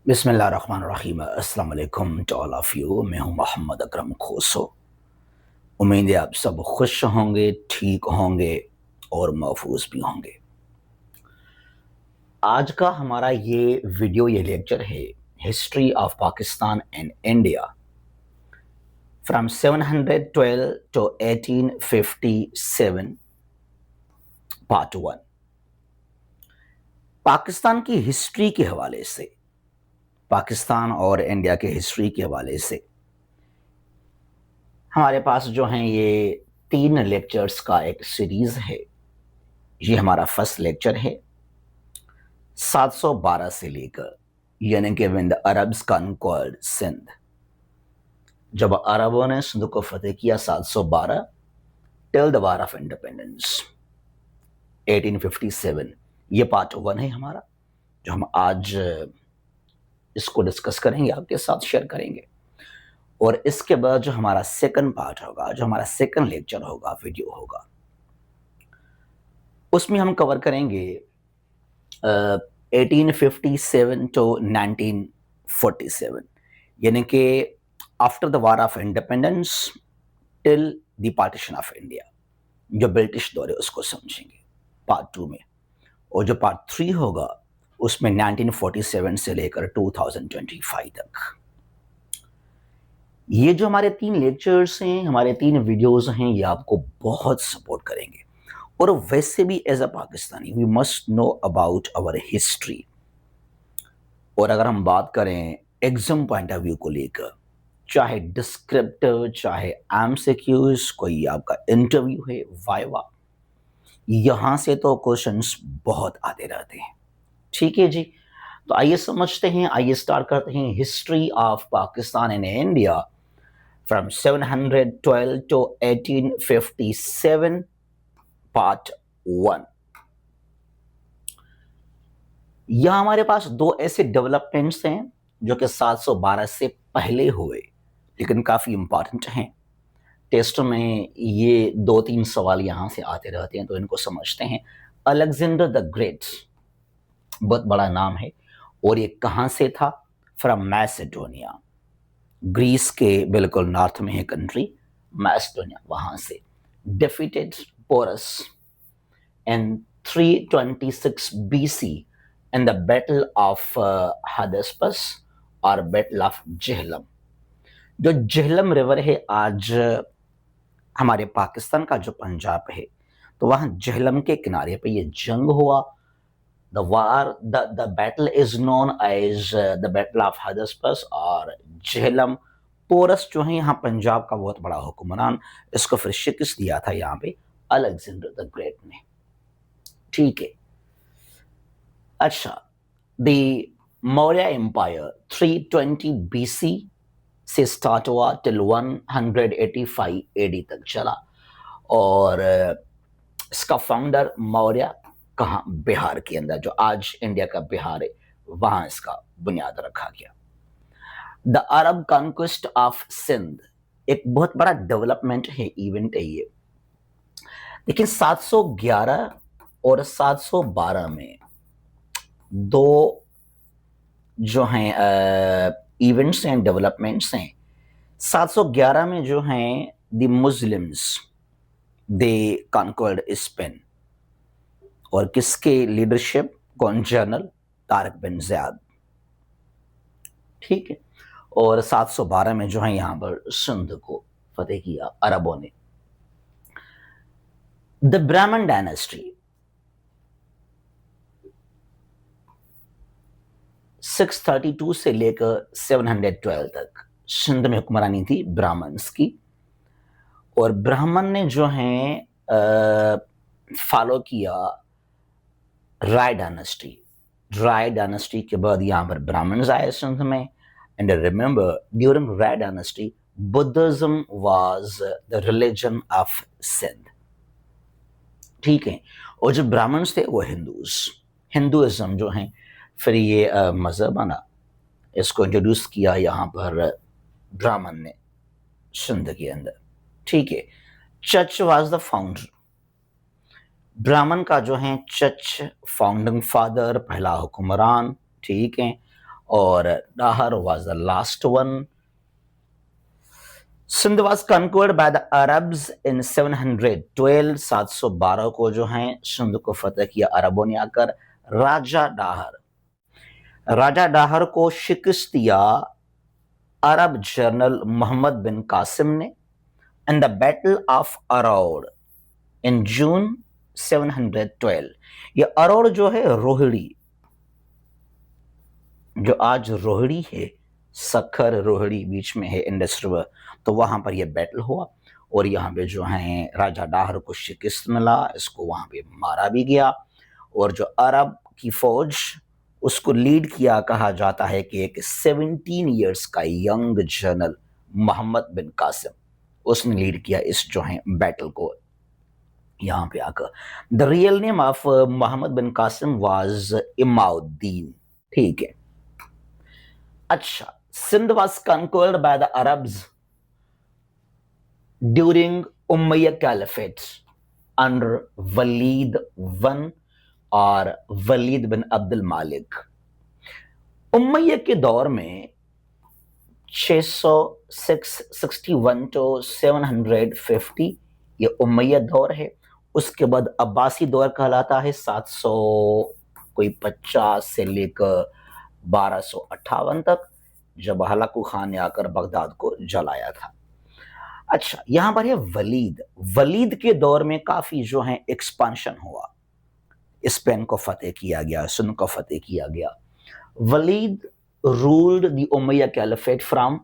बिस्मिल्लाहिर्रहमानिर्रहीम अस्सलाम वालेकुम टू ऑल ऑफ यू। मैं हूं मोहम्मद अकरम खोसो। उम्मीद है आप सब खुश होंगे, ठीक होंगे और महफूज भी होंगे। आज का हमारा ये लेक्चर है history of Pakistan and India from 712 to 1857 part 1। Pakistan की हिस्ट्री के हवाले से, पाकिस्तान और इंडिया के हिस्ट्री के हवाले से हमारे पास जो हैं ये 3 लेक्चर्स का एक सीरीज है। ये हमारा फर्स्ट लेक्चर है 712 से लेकर, यानी कि व्हेन द अरब्स कॉन्क्वर्ड सिंध, जब अरबों ने सिंध को फतेह किया 712 till the war of independence 1857। ये पार्ट 1 है हमारा, जो हम आज इसको डिस्कस करेंगे, आपके साथ शेयर करेंगे। और इसके बाद जो हमारा सेकंड पार्ट होगा, जो हमारा सेकंड लेक्चर होगा, वीडियो होगा, उसमें हम कवर करेंगे 1857 टू 1947, यानी कि after the war of independence till the partition of India. जो ब्रिटिश दौर है उसको समझेंगे पार्ट 2 में। और जो पार्ट 3 होगा उसमें 1947 से लेकर 2025 तक। ये जो हमारे 3 लेक्चर्स हैं, हमारे 3 वीडियोस हैं, ये आपको बहुत सपोर्ट करेंगे। और वैसे भी as a Pakistani we must know about our history. और अगर हम बात करें एग्जाम पॉइंट ऑफ व्यू को लेकर, चाहे डिस्क्रिप्टिव, चाहे एमसीक्यूज, कोई आपका इंटरव्यू है, वाइवा, यहां से तो क्वेश्चंस बहुत आते रहते हैं। ठीक है जी, तो आइए समझते हैं, आइए स्टार्ट करते हैं history of Pakistan and India from 712 to 1857 part 1। यहां हमारे पास 2 ऐसे डेवलपमेंट्स हैं जो कि 712 से पहले हुए, लेकिन काफी इंपॉर्टेंट हैं। टेस्ट में ये 2-3 सवाल यहां से आते रहते हैं, तो इनको समझते हैं। अलेक्जेंडर द ग्रेट, बहुत बड़ा नाम है, और ये कहां से था? फ्रॉम मैसेडोनिया, ग्रीस के बिल्कुल नॉर्थ में है कंट्री मैसेडोनिया, वहां से। Defeated Porus in 326 BC in the Battle of Hydaspes और Battle of Jhelum। जो झेलम रिवर है आज हमारे पाकिस्तान का जो पंजाब है, तो वहां झेलम के किनारे पे ये जंग हुआ। the battle is known as the Battle of Hydaspes और झेलम। पोरस जो है यहाँ पंजाब का बहुत बड़ा हुक्मरान, इसको फिर शिकस्त दिया था यहाँ पे अलेक्जेंडर द ग्रेट ने। ठीक है, अच्छा, द मौर्य एम्पायर 320 BC से स्टार्ट हुआ टिल 185 AD तक चला। और इसका फाउंडर मौर्य कहाँ? बिहार के अंदर, जो आज इंडिया का बिहार है, वहां इसका बुनियाद रखा गया। The Arab conquest of Sindh एक बहुत बड़ा डेवलपमेंट है, इवेंट है ये। लेकिन 711 और 712 में 2 जो हैं इवेंट्स एंड डेवलपमेंट्स हैं। 711 में जो हैं the Muslims they conquered Spain, और किसके लीडरशिप? कौन? General Tariq bin Ziyad. ठीक है, और 712 में जो है यहां पर सिंध को फतेह किया अरबों ने। द ब्राह्मण डायनेस्टी 632 से लेकर 712 तक सिंध में हुक्मरानी थी ब्राह्मण्स की। और ब्राह्मण ने जो है फॉलो किया राय डायनेस्टी। राय डायनेस्टी के बाद यहाँ पर ब्राह्मण्स आए सिंध में। And remember, during Rai dynasty Buddhism was the religion of Sindh. ठीक है, और जो ब्राह्मण्स थे वो हिंदुइज्म जो है, फिर ये मजहब बना, इसको इंट्रोड्यूस किया यहाँ पर ब्राह्मण ने सिंध के अंदर। ठीक है, चर्च वाज द फाउंडर। ब्राह्मण का जो है चर्च फाउंडिंग फादर, पहला हुक्मरान। ठीक है, और डाहर was the last one. Sindh was conquered by the Arabs in 712. 712 को जो है सिंध को फतेह किया अरबों ने आकर। राजा डाहर को शिकस्त दिया अरब जनरल मोहम्मद बिन कासिम ने इन द बैटल ऑफ अरौड़ इन जून 712। ये अरौड़ जो है रोहिड़ी, जो आज रोहिड़ी है, सखर रोहिड़ी बीच में है इंडस रिवर, तो वहां पर यह बैटल हुआ और यहाँ पे जो है राजा डाहर को शिकस्त मिला, इसको वहां पे मारा भी गया। और जो अरब की फौज उसको लीड किया, कहा जाता है कि एक 17 इयर्स का यंग जनरल मोहम्मद बिन कासिम, उसने लीड किया इस जो है बैटल को यहाँ पे आकर। The real name of Mohammad bin Qasim was Imaduddin. ठीक है। अच्छा, Sindh was conquered by the Arabs during Umayyad caliphate under Walid one और वलीद बिन अब्दुल मालिक। उमैया के दौर में 661 to 750 ये उमैया दौर है। उसके बाद अब्बासी दौर कहलाता है 750 से लेकर 1258 तक, जब हलाकू खान ने आकर बगदाद को जलाया था। अच्छा, यहां पर है वलीद के दौर में काफी जो है एक्सपांशन हुआ, स्पेन को फतेह किया गया, सिंध को फतेह किया गया। Walid ruled the Umayyad caliphate from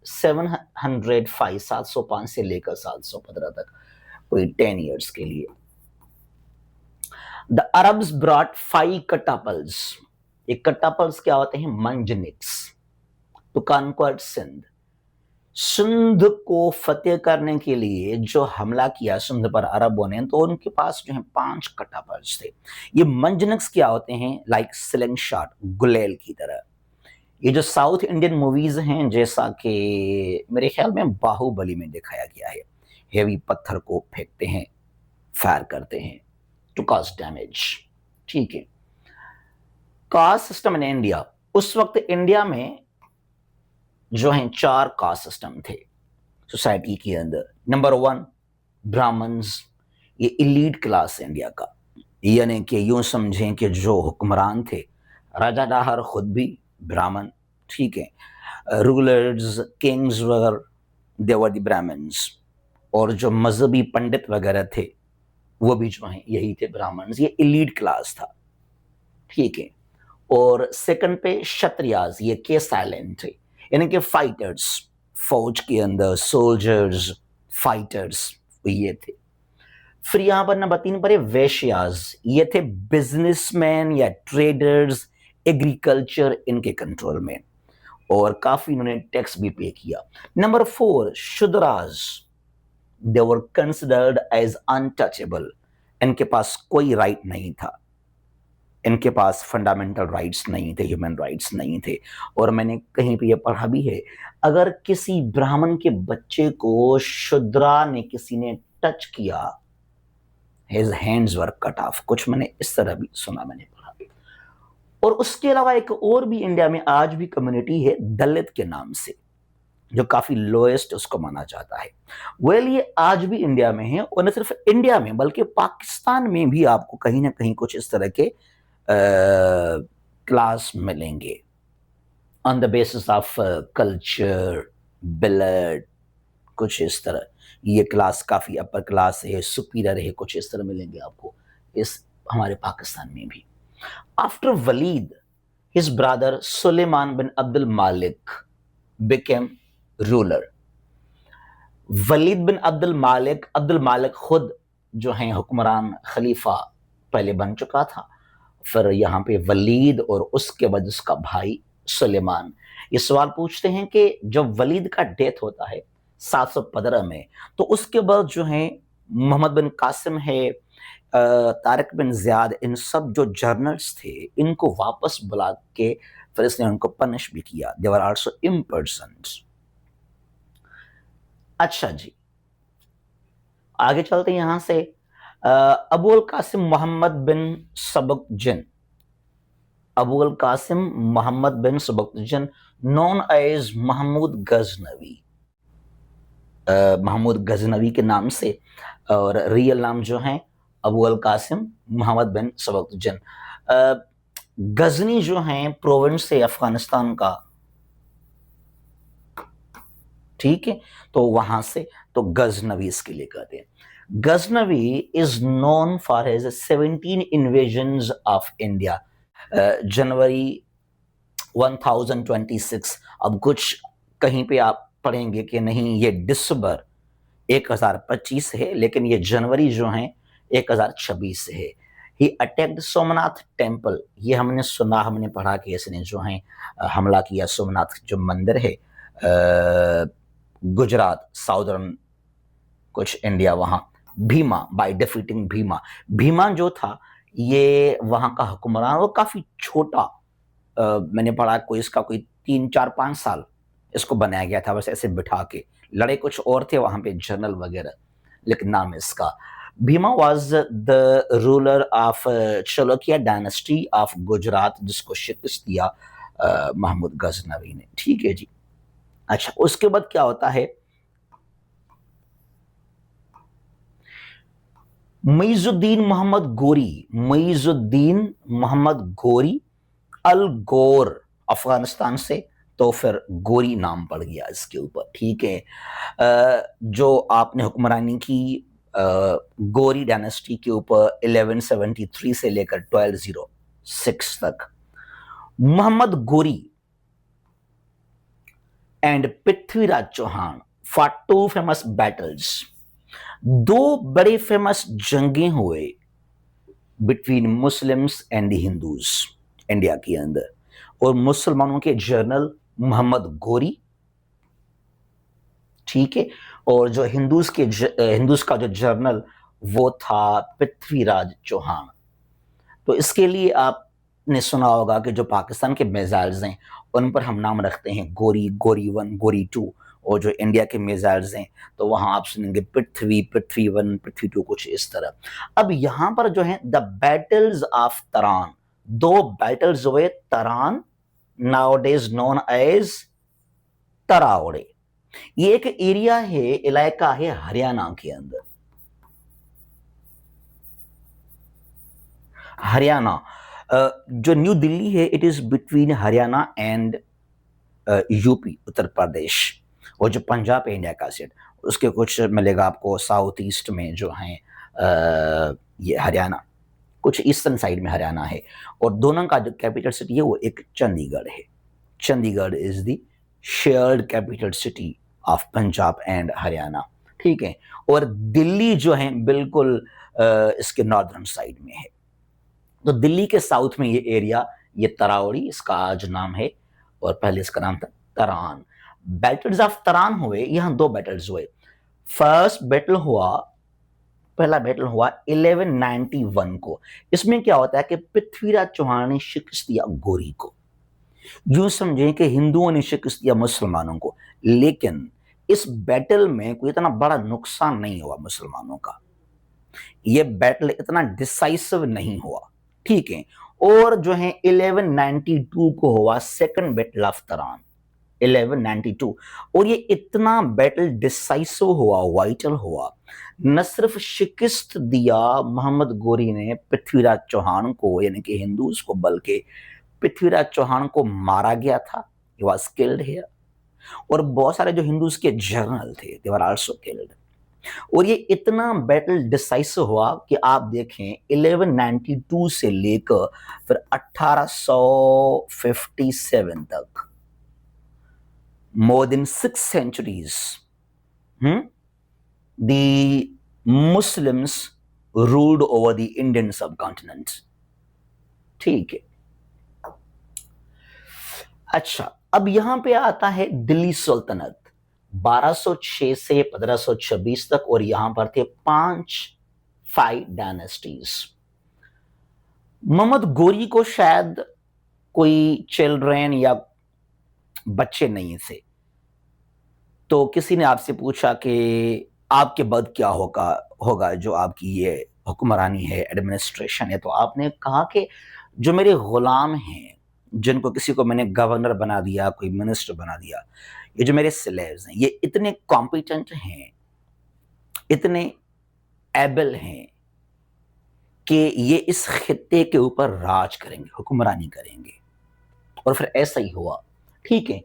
705 705 से लेकर 715 तक, कोई 10 इयर्स के लिए। The Arabs brought 5 कटापल्स। ये कटापल्स क्या होते हैं? मंजनिक्स, टू कॉन्क्वर सिंध को फतेह करने के लिए जो हमला किया सिंध पर अरबों ने, तो उनके पास जो है 5 कटापल्स थे। ये मंजनिक्स क्या होते हैं? लाइक स्लिंग शॉट, गुलेल की तरह। ये जो साउथ इंडियन मूवीज हैं, जैसा कि मेरे ख्याल में बाहुबली में दिखाया गया है, हेवी पत्थर को फेंकते हैं, फायर करते हैं टू कॉज डैमेज। ठीक है। कास्ट सिस्टम इन इंडिया, उस वक्त इंडिया में जो है 4 कास्ट सिस्टम थे सोसाइटी के अंदर। नंबर 1 ब्राह्मण्स, ये इलीट क्लास इंडिया का, यानी कि यूं समझें कि जो हुक्मरान थे, राजा डाहर खुद भी ब्राह्मण। ठीक है। रूलर्स, किंग्स वगैरह, दे वर द ब्राह्मण्स। और जो मजहबी पंडित वगैरह थे वो भी जो है यही थे, ब्राह्मण्स। ये इलीट क्लास था। ठीक है। और सेकंड पे क्षत्रियाज, ये के साइलेंट थे, यानी कि फाइटर्स, फौज के अंदर सोल्जर्स, फाइटर्स, ये थे। फिर यहां पर नंबर 3 पर है वैश्याज, ये थे बिजनेसमैन या ट्रेडर्स, एग्रीकल्चर इनके कंट्रोल में, और काफी इन्होंने टैक्स भी पे किया। Number 4 Shudras, they were considered as untouchable, इनके पास कोई राइट नहीं था, इनके पास फंडामेंटल राइट्स नहीं थे, ह्यूमन राइट्स नहीं थे। और मैंने कहीं पे ये पढ़ा भी है, अगर किसी ब्राह्मण के बच्चे को शूद्रा ने किसी ने टच किया, his hands were cut off, कुछ मैंने इस तरह भी सुना, मैंने पढ़ा। और उसके अलावा एक और भी इंडिया में आज भी कम्युनिटी है दलित के नाम से, जो काफी लोएस्ट उसको माना जाता है। वेल, ये आज भी इंडिया में है, और न सिर्फ इंडिया में बल्कि पाकिस्तान में भी आपको कहीं ना कहीं कुछ इस तरह के क्लास मिलेंगे on the basis of culture, blood, कुछ इस तरह। ये क्लास काफी अपर क्लास है, सुपीरियर है, कुछ इस तरह मिलेंगे आपको इस हमारे पाकिस्तान में भी। After Walid, his brother Sulaiman bin Abdul Malik became ruler. Walid bin Abdul Malik खुद जो है हुक्मरान, खलीफा पहले बन चुका था। फिर यहाँ पे वलीद और उसके बाद उसका भाई सुलेमान। ये सवाल पूछते हैं कि जब वलीद का डेथ होता है 715 में, तो उसके बाद जो है मोहम्मद बिन कासिम है, तारिक बिन ज़ियाद, इन सब जो जर्नल्स थे, इनको वापस बुला के फिर इसने उनको पनिश भी किया। दे वर आल्सो इम्पर्सन्ड। अच्छा जी, आगे चलते हैं यहां से। अबुल कासिम मोहम्मद बिन सबकजन, अबुल कासिम मोहम्मद बिन सबकतजन नॉन एज महमूद गजनवी, महमूद गजनवी के नाम से, और रियल नाम जो है अबुल कासिम मोहम्मद बिन सबकतजन। गजनी जो है प्रोविंस है अफगानिस्तान का, ठीक है, तो वहां से तो गजनवी इसके लिए कहते हैं। Ghaznavi is known for his 17 invasions of India. January 1026। अब कुछ कहीं पे आप पढ़ेंगे कि नहीं ये दिसंबर 1025 है, लेकिन ये जनवरी जो है 1026 है। ही अटैक्ड सोमनाथ टेम्पल, ये हमने सुना, हमने पढ़ा कि इसने जो है हमला किया सोमनाथ जो मंदिर है गुजरात साउदर्न कुछ इंडिया, वहां भीमा बाय डिफीटिंग भीमा। भीमा जो था ये वहां का हुक्मरान, वो काफी छोटा, मैंने पढ़ा कोई इसका कोई 3 4 5 साल इसको बनाया गया था बस ऐसे बिठा के। लड़े कुछ और थे वहां पे जनरल वगैरह, लेकिन नाम इसका Bhima was the ruler of Chalukya dynasty of Gujarat, जिसको शिकस्त दिया महमूद गजनवी ने। ठीक है जी। अच्छा, उसके बाद क्या होता है, मुइजुद्दीन मोहम्मद गोरी, मुइजुद्दीन मोहम्मद गोरी अल गोर, अफगानिस्तान से, तो फिर गोरी नाम पड़ गया इसके ऊपर। ठीक है। जो आपने हुक्मरानी की गोरी डायनेस्टी के ऊपर 1173 से लेकर 1206 तक, Mohammad Ghori and Prithviraj Chauhan fought 2 famous battles, 2 बड़े फेमस जंगें हुए between Muslims and the Hindus India के अंदर, और मुसलमानों के जनरल मोहम्मद गोरी, ठीक है, और जो हिंदूज का जो जनरल वो था पृथ्वीराज चौहान। तो इसके लिए आपने सुना होगा कि जो पाकिस्तान के मिसाइल्स हैं उन पर हम नाम रखते हैं गोरी, गोरी 1, गोरी 2, और जो इंडिया के मिसाइल्स हैं तो वहां आप सुनेंगे पृथ्वी, पृथ्वी 1, पृथ्वी 2, कुछ इस तरह। अब यहां पर जो है द बैटल्स ऑफ तरान, 2 बैटल्स हुए तरान, नाउडेज नोन एज तरावड़े। ये एक एरिया है, इलाका है हरियाणा के अंदर, हरियाणा। जो न्यू दिल्ली है it is between Haryana and UP, Uttar Pradesh, और जो पंजाब है इंडिया का सेट, उसके कुछ मिलेगा आपको साउथ ईस्ट में जो है ये हरियाणा, कुछ ईस्टर्न साइड में हरियाणा है, और दोनों का जो कैपिटल सिटी है वो एक चंडीगढ़ है। Chandigarh is the shared capital city of Punjab and Haryana. ठीक है, और दिल्ली जो है बिल्कुल इसके नॉर्दर्न साइड में है। तो दिल्ली के साउथ में ये एरिया, ये तरावड़ी इसका आज नाम है, और पहले इसका नाम था तरान। बैटल्स ऑफ तरान हुए, यहां 2 बैटल्स हुए। फर्स्ट बैटल हुआ, पहला बैटल हुआ 1191 को। इसमें क्या होता है कि पृथ्वीराज चौहान ने शिकस्त दिया गोरी को। यूं समझें कि हिंदुओं ने शिकस्त दिया मुसलमानों को, लेकिन इस बैटल में कोई इतना बड़ा नुकसान नहीं हुआ मुसलमानों का, यह बैटल इतना डिसाइसिव नहीं हुआ। ठीक है, और जो है 1192 को हुआ सेकंड बैटल ऑफ तरान, 1192, और ये इतना बैटल डिसाइसिव हुआ, वाइटल हुआ, न सिर्फ शिकस्त दिया मोहम्मद गोरी ने पृथ्वीराज चौहान को, यानी कि हिंदूज को, बल्कि पृथ्वीराज चौहान को मारा गया था, ही वाज किल्ड हियर, और बहुत सारे जो हिंदूज के जनरल थे दे वर आल्सो किल्ड। और ये इतना बैटल डिसाइसिव हुआ कि आप देखें 1192 से लेकर फिर 1857 तक, more than 6 centuries, the Muslims ruled over the Indian subcontinent. ठीक है। अच्छा, अब यहां पे आता है दिल्ली सुल्तनत 1206 से 1526 तक, और यहां पर थे 5 डायनेस्टीज। मोहम्मद गोरी को शायद कोई चिल्ड्रेन या बच्चे नहीं थे, तो किसी ने आपसे पूछा कि आपके बाद क्या होगा जो आपकी ये हुक्मरानी है, एडमिनिस्ट्रेशन है, तो आपने कहा कि जो मेरे गुलाम हैं, जिनको किसी को मैंने गवर्नर बना दिया, कोई मिनिस्टर बना दिया, ये जो मेरे स्लेव्स हैं, ये इतने कॉम्पिटेंट हैं, इतने एबल हैं कि ये इस खित्ते के ऊपर राज करेंगे, हुक्मरानी करेंगे। और फिर ऐसा ही हुआ। ठीक है,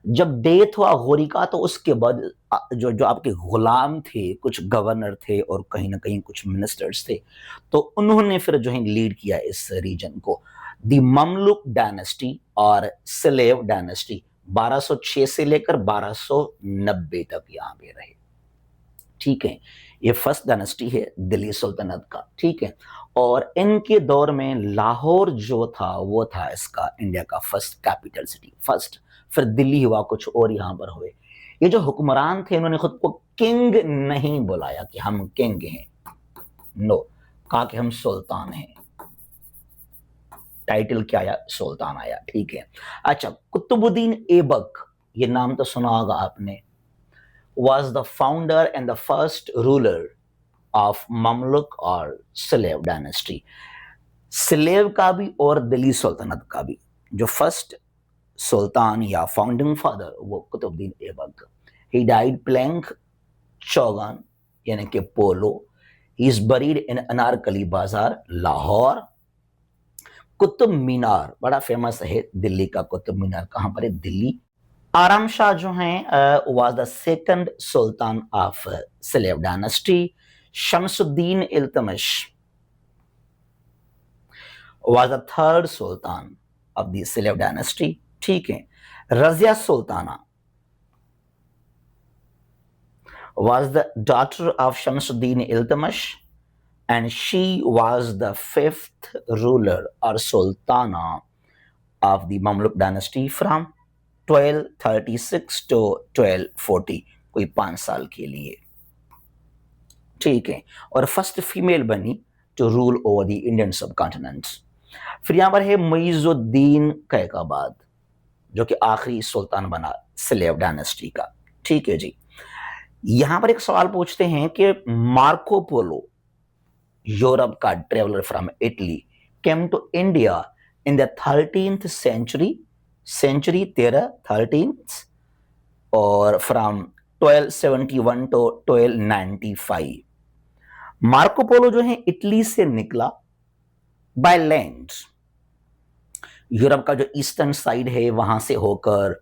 जब डेथ हुआ गौरी का, तो उसके बाद जो जो आपके गुलाम थे, कुछ गवर्नर थे और कहीं ना कहीं कुछ मिनिस्टर्स थे, तो उन्होंने फिर जो है लीड किया इस रीजन को। दी ममलुक डायनेस्टी और स्लेव डायनेस्टी 1206 से लेकर 1290 तक यहाँ पे रहे। ठीक है, ये फर्स्ट डायनेस्टी है दिल्ली सुल्तनत का। ठीक है, और इनके दौर में लाहौर जो था वो था इसका इंडिया का फर्स्ट कैपिटल सिटी, फर्स्ट। फिर दिल्ली हुआ, कुछ और यहाँ पर हुए। ये जो हुक्मरान थे, इन्होंने खुद को किंग नहीं बुलाया कि हम किंग हैं, नो, कहा कि हम सुल्तान हैं। टाइटल क्या आया? सुल्तान आया। ठीक है। अच्छा, कुतुबुद्दीन ऐबक, ये नाम तो सुना होगा आपने, was the founder and the first ruler of Mamluk और स्लेव डायनेस्टी। स्लेव का भी और दिल्ली सुल्तनत का भी जो फर्स्ट सुल्तान या फाउंडिंग फादर, वो Qutbuddin Aibak. He died playing chaugan यानी कि polo. He is buried in Anarkali Bazaar, Lahore. Qutub Minar बड़ा फेमस है दिल्ली का। कुतुब मीनार कहां पर है? दिल्ली। आराम शाह जो हैं was the second sultan of slave dynasty. Shamsuddin Iltutmish was the third sultan of the slave dynasty. ठीक है। Razia Sultana was the daughter of Shamsuddin Iltamish, and she was the fifth ruler or sultana of the Mamluk dynasty from 1236 to 1240, कोई 5 साल के लिए। ठीक है, और first female बनी to rule over the Indian subcontinent. फिर यहां पर है मुइजुद्दीन कैकाबाद, जो कि आखिरी सुल्तान बना स्लेव डायनेस्टी का। ठीक है जी। यहां पर एक सवाल पूछते हैं कि मार्को पोलो, यूरोप का traveller from Italy, came to India in the 13th century, century 13th, और फ्रॉम 1271 to 1295। मार्को पोलो जो है इटली से निकला बाय लैंड। यूरोप का जो ईस्टर्न साइड है वहां से होकर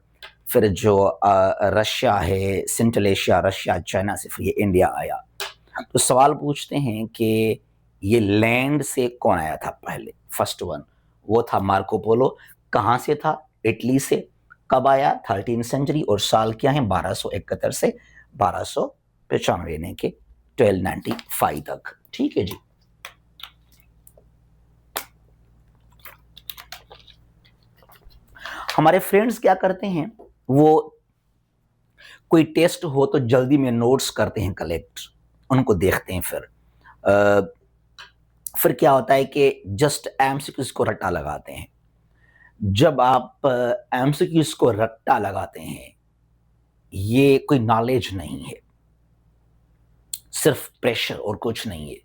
फिर जो रशिया है, सेंट्रल एशिया, रशिया, चाइना से फिर ये इंडिया आया। तो सवाल पूछते हैं कि ये लैंड से कौन आया था पहले? फर्स्ट वन वो था मार्को पोलो। कहां से था? इटली से। कब आया? 13th century. और साल क्या है? 1271 से 1295 यानी कि 1295 तक। ठीक है जी। हमारे फ्रेंड्स क्या करते हैं, वो कोई टेस्ट हो तो जल्दी में नोट्स करते हैं कलेक्ट, उनको देखते हैं। फिर क्या होता है कि जस्ट एमसीक्यूज को रट्टा लगाते हैं। जब आप एमसीक्यूज को रट्टा लगाते हैं, ये कोई नॉलेज नहीं है, सिर्फ प्रेशर और कुछ नहीं है।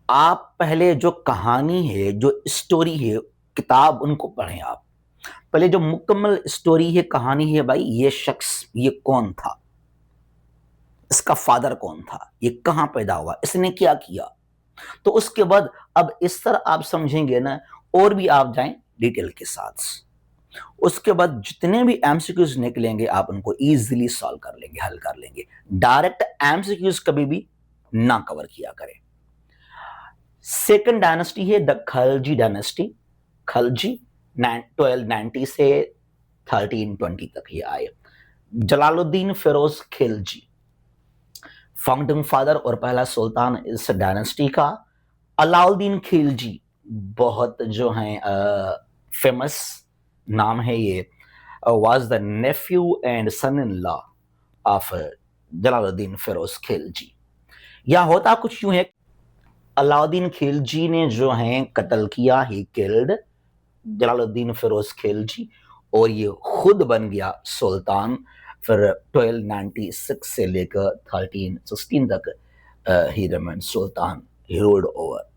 आप पहले जो कहानी है, जो स्टोरी है, किताब उनको पढ़ें। आप पहले जो मुकम्मल स्टोरी है, कहानी है, भाई ये शख्स ये कौन था, इसका फादर कौन था, ये कहां पैदा हुआ, इसने क्या किया। तो उसके बाद अब इस तरह आप समझेंगे ना, और भी आप जाएं डिटेल के साथ। उसके बाद जितने भी एमसीक्यूज निकलेंगे आप उनको इजीली सॉल्व कर लेंगे, हल कर लेंगे। डायरेक्ट एमसीक्यूज कभी भी ना कवर किया करें। सेकंड डायनेस्टी है द खलजी डायनेस्टी। खलजी 1290 से 1320 तक ये आए। जलालुद्दीन फिरोज खिलजी, फाउंडिंग फादर और पहला सुल्तान इस डायनेस्टी का। अलाउद्दीन खिलजी बहुत जो है फेमस नाम है ये, was the nephew and son in law of Jalaluddin Firoz Khilji. यह होता कुछ यूं है, अलाउद्दीन खिलजी ने जो है कत्ल किया, ही किल्ड जलालुद्दीन फिरोज खिलजी, और ये खुद बन गया सुल्तान। फिर 1296 से लेकर 1316 तक he remain Sultan, he ruled over.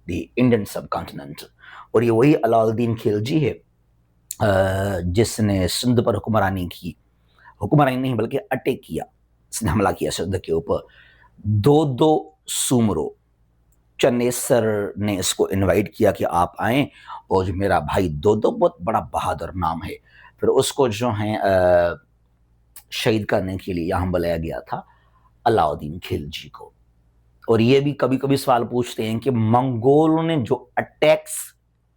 The Indian सब कॉन्टिनेंट। और ये वही अलाउद्दीन खिलजी है जिसने सिंध पर हुक्मरानी की, हुक्मरानी नहीं बल्कि अटैक किया, इसने हमला किया सिंध के ऊपर। दो दो सुमरो चन्नेसर ने इसको इनवाइट किया कि आप आए, और जो मेरा भाई दो दो बहुत बड़ा बहादुर नाम है, फिर उसको जो है शहीद करने के लिए यहाँ बुलाया गया था अलाउद्दीन खिलजी को। और ये भी कभी कभी सवाल पूछते हैं कि मंगोलों ने जो अटैक्स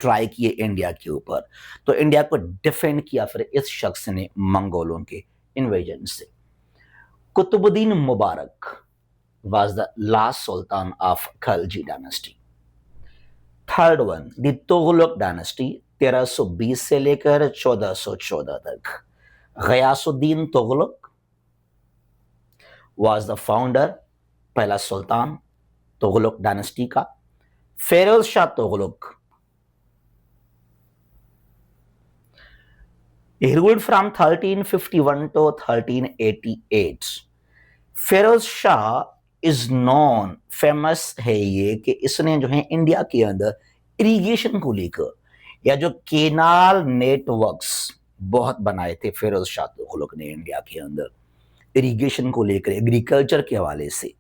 ट्राई किए इंडिया के ऊपर, तो इंडिया को डिफेंड किया फिर इस शख्स ने मंगोलों के इन्वेजन से। Qutbuddin Mubarak was the last sultan of Khalji dynasty. Third one the Tughlaq dynasty 1320 से लेकर 1414 तक। Ghiyasuddin Tughlaq was the founder, पहला सुल्तान तुगलक डायनेस्टी का। Firoz Shah Tughlaq he ruled from 1351 to 1388। Firoz Shah is known, famous है ये कि इसने जो है इंडिया के अंदर इरिगेशन को लेकर या जो केनाल नेटवर्क्स बहुत बनाए थे फिरोज शाह तुगलक ने इंडिया के अंदर, इरिगेशन को लेकर एग्रीकल्चर के हवाले से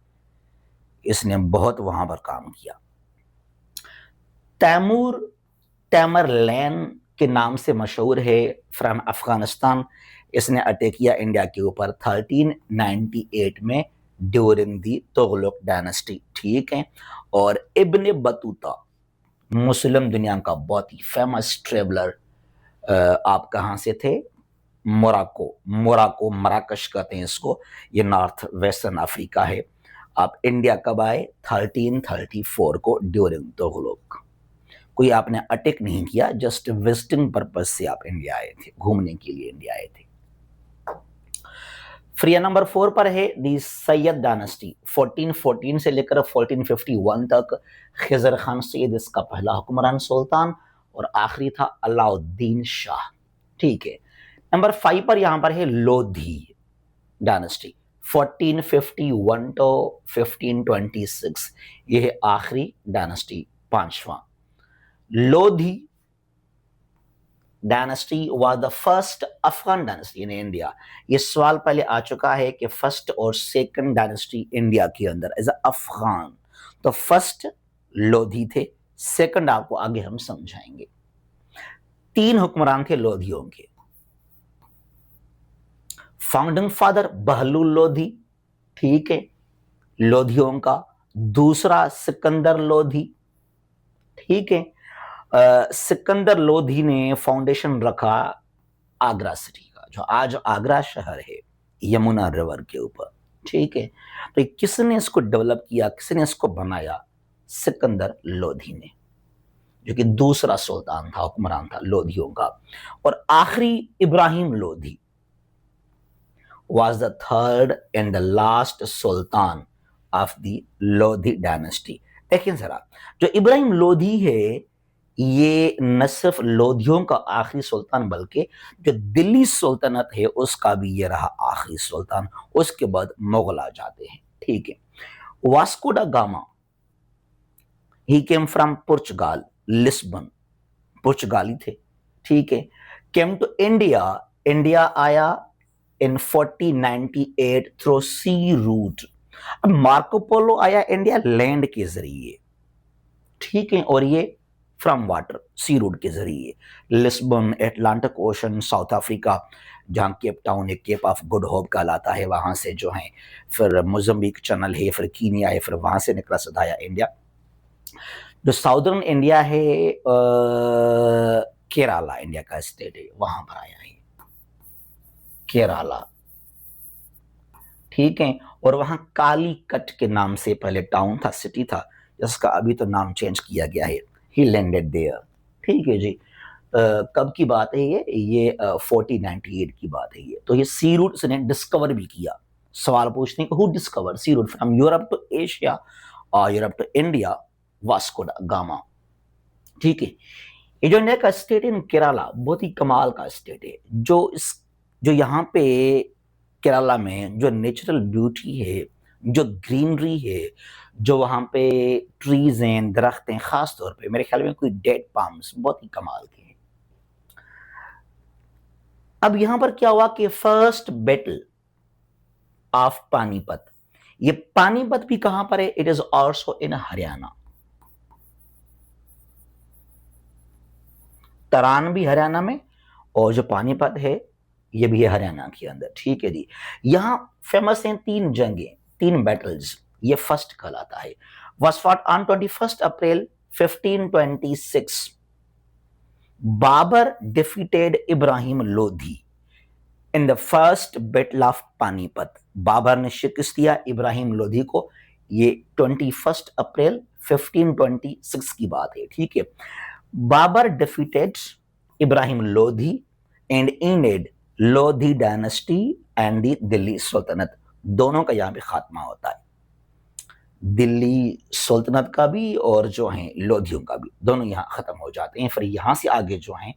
इसने बहुत वहां पर काम किया। तैमूर तैमरलैन के नाम से मशहूर है, फ्रॉम अफगानिस्तान। इसने अटैक किया इंडिया के ऊपर 1398 में ड्यूरिंग दी तुगलक डायनेस्टी, ठीक है। और इब्ने बतूता मुस्लिम दुनिया का बहुत ही फेमस ट्रेवलर, आप कहाँ से थे? मोराको मराकश कहते हैं इसको, ये नॉर्थ वेस्टर्न अफ्रीका है। आप इंडिया कब आए? 1334 को ड्यूरिंग तुगलक। कोई आपने अटैक नहीं किया, जस्ट विजिटिंग पर्पज से आप इंडिया आए थे, घूमने के लिए इंडिया आए थे। फ्रिया नंबर 4 पर है दी सैयद डायनेस्टी 1414 से लेकर 1451 तक। खिजर खान सैयद इसका पहला हुक्मरान सुल्तान, और आखिरी था अलाउद्दीन शाह, ठीक है। नंबर 5 पर यहां पर है लोधी डायनेस्टी 1451 to 1526। यह है आखिरी डायनेस्टी, पांचवा। Lodhi dynasty was the first Afghan dynasty in India. ये सवाल पहले आ चुका है कि फर्स्ट और सेकंड डायनेस्टी इंडिया के अंदर एज अफगान, तो फर्स्ट लोधी थे, सेकंड आपको आगे हम समझाएंगे। 3 हुक्मरान थे लोधियों के। फाउंडिंग फादर बहलूल लोधी, ठीक है, लोधियों का। दूसरा सिकंदर लोधी, ठीक है। सिकंदर लोधी ने फाउंडेशन रखा आगरा सिटी का, जो आज आगरा शहर है, यमुना रिवर के ऊपर, ठीक है। तो किसने इसको डेवलप किया, किसने इसको बनाया? सिकंदर लोधी ने, जो कि दूसरा सुल्तान था, हुक्मरान था लोधियों का। और आखिरी Ibrahim Lodhi was the third and the last sultan of the Lodhi dynasty. देखिए जरा, जो इब्राहिम लोधी है ये न सिर्फ लोधियों का आखिरी सुल्तान, बल्कि जो दिल्ली सुल्तनत है उसका भी ये रहा आखिरी सुल्तान। उसके बाद मुगल आ जाते हैं, ठीक है। वास्को डा gamma, he came from Portugal, Lisbon, पुर्तगाली थे, ठीक है। केम टू इंडिया, इंडिया आया इन 1498 थ्रू सी रूट। अब मार्को पोलो आया इंडिया लैंड के जरिए, ठीक है, और ये फ्रॉम वाटर, सी रूट के जरिए। Lisbon, Atlantic ocean, south Africa, जहां केप टाउन एक केप ऑफ गुड होप कहलाता है, वहां से जो है फिर मोजाम्बिक चैनल है, फिर कीनिया है, फिर वहां से निकला सदाया इंडिया। जो साउदर्न इंडिया है, केरला इंडिया का स्टेट है, वहां पर आया है केरला, ठीक है। और वहां कालीकट के नाम से पहले टाउन था, सिटी था, जिसका अभी तो नाम चेंज किया गया है। ही लैंडेड देयर, ठीक है जी। कब की बात है ये 1498 की बात है ये। तो ये सी रूट ने डिस्कवर भी किया। सवाल पूछने को, who discover sea route from Europe to Asia और Europe to India? Vasco da Gama, ठीक है। ये जो इंडिया का स्टेट है केरला, बहुत ही कमाल का स्टेट है। जो यहाँ पे केरला में जो नेचुरल ब्यूटी है जो ग्रीनरी है, जो वहाँ पे ट्रीज़ हैं, दरख्त हैं, ख़ास तौर पे मेरे ख़्याल में कोई डेट पाम्स बहुत ही कमाल के हैं। अब यहाँ पर क्या हुआ कि फर्स्ट बैटल ऑफ पानीपत, ये पानीपत भी कहाँ पर है? It is also in Haryana. Tarain भी हरियाणा में और जो पानीपत है ये भी है हरियाणा के अंदर, ठीक है जी। यहाँ फेमस हैं 3 जंगें, 3 बैटल्स। ये फर्स्ट कहलाता है। Was fought on 21st April 1526. Babur defeated Ibrahim Lodhi in the first battle of Panipat. Babur ने शिकस्त दिया इब्राहिम लोधी को। ये 21 अप्रैल 1526 की बात है, ठीक है। Babur defeated Ibrahim Lodi and ended Lodi dynasty and the Delhi sultanate. दोनों का यहाँ पे खात्मा होता है, दिल्ली सुल्तनत का भी और जो है लोधियों का भी, दोनों यहाँ खत्म हो जाते हैं। फिर यहाँ से आगे जो है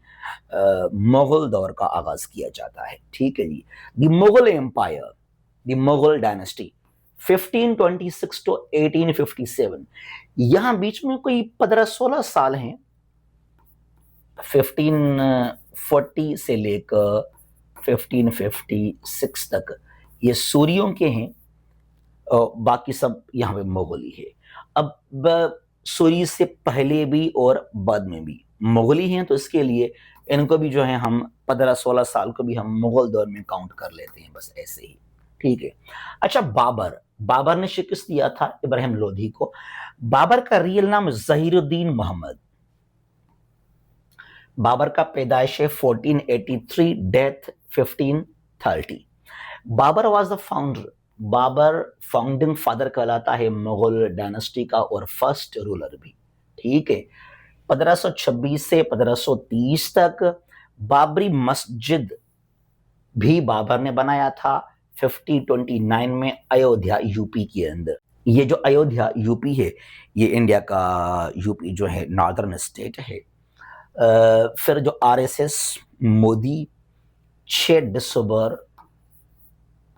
मुगल दौर का आगाज किया जाता है, ठीक है जी। The Mughal empire, the Mughal dynasty 1526 to 1857, यहाँ बीच में कोई 15-16 साल हैं, 1540 से लेकर 1556 तक ये सूरियों के हैं और बाकी सब यहाँ पे मुगली है। अब सूरी से पहले भी और बाद में भी मुगली हैं, तो इसके लिए इनको भी जो है हम 15-16 साल को भी हम मुगल दौर में काउंट कर लेते हैं, बस ऐसे ही, ठीक है। अच्छा, बाबर ने शिकस्त दिया था इब्राहिम लोधी को। बाबर का रियल नाम जहीरुद्दीन मोहम्मद। बाबर का पैदाइश है 1483, death 1530। Babur was the founder, Babur founding father कहलाता है मुगल डायनेस्टी का और फर्स्ट रूलर भी, ठीक है। 1526 से 1530 तक बाबरी मस्जिद भी बाबर ने बनाया था 5029 में अयोध्या यूपी के अंदर। ये जो अयोध्या यूपी है ये इंडिया का यूपी जो है नॉर्दर्न स्टेट है। फिर जो आरएसएस मोदी 6 दिसंबर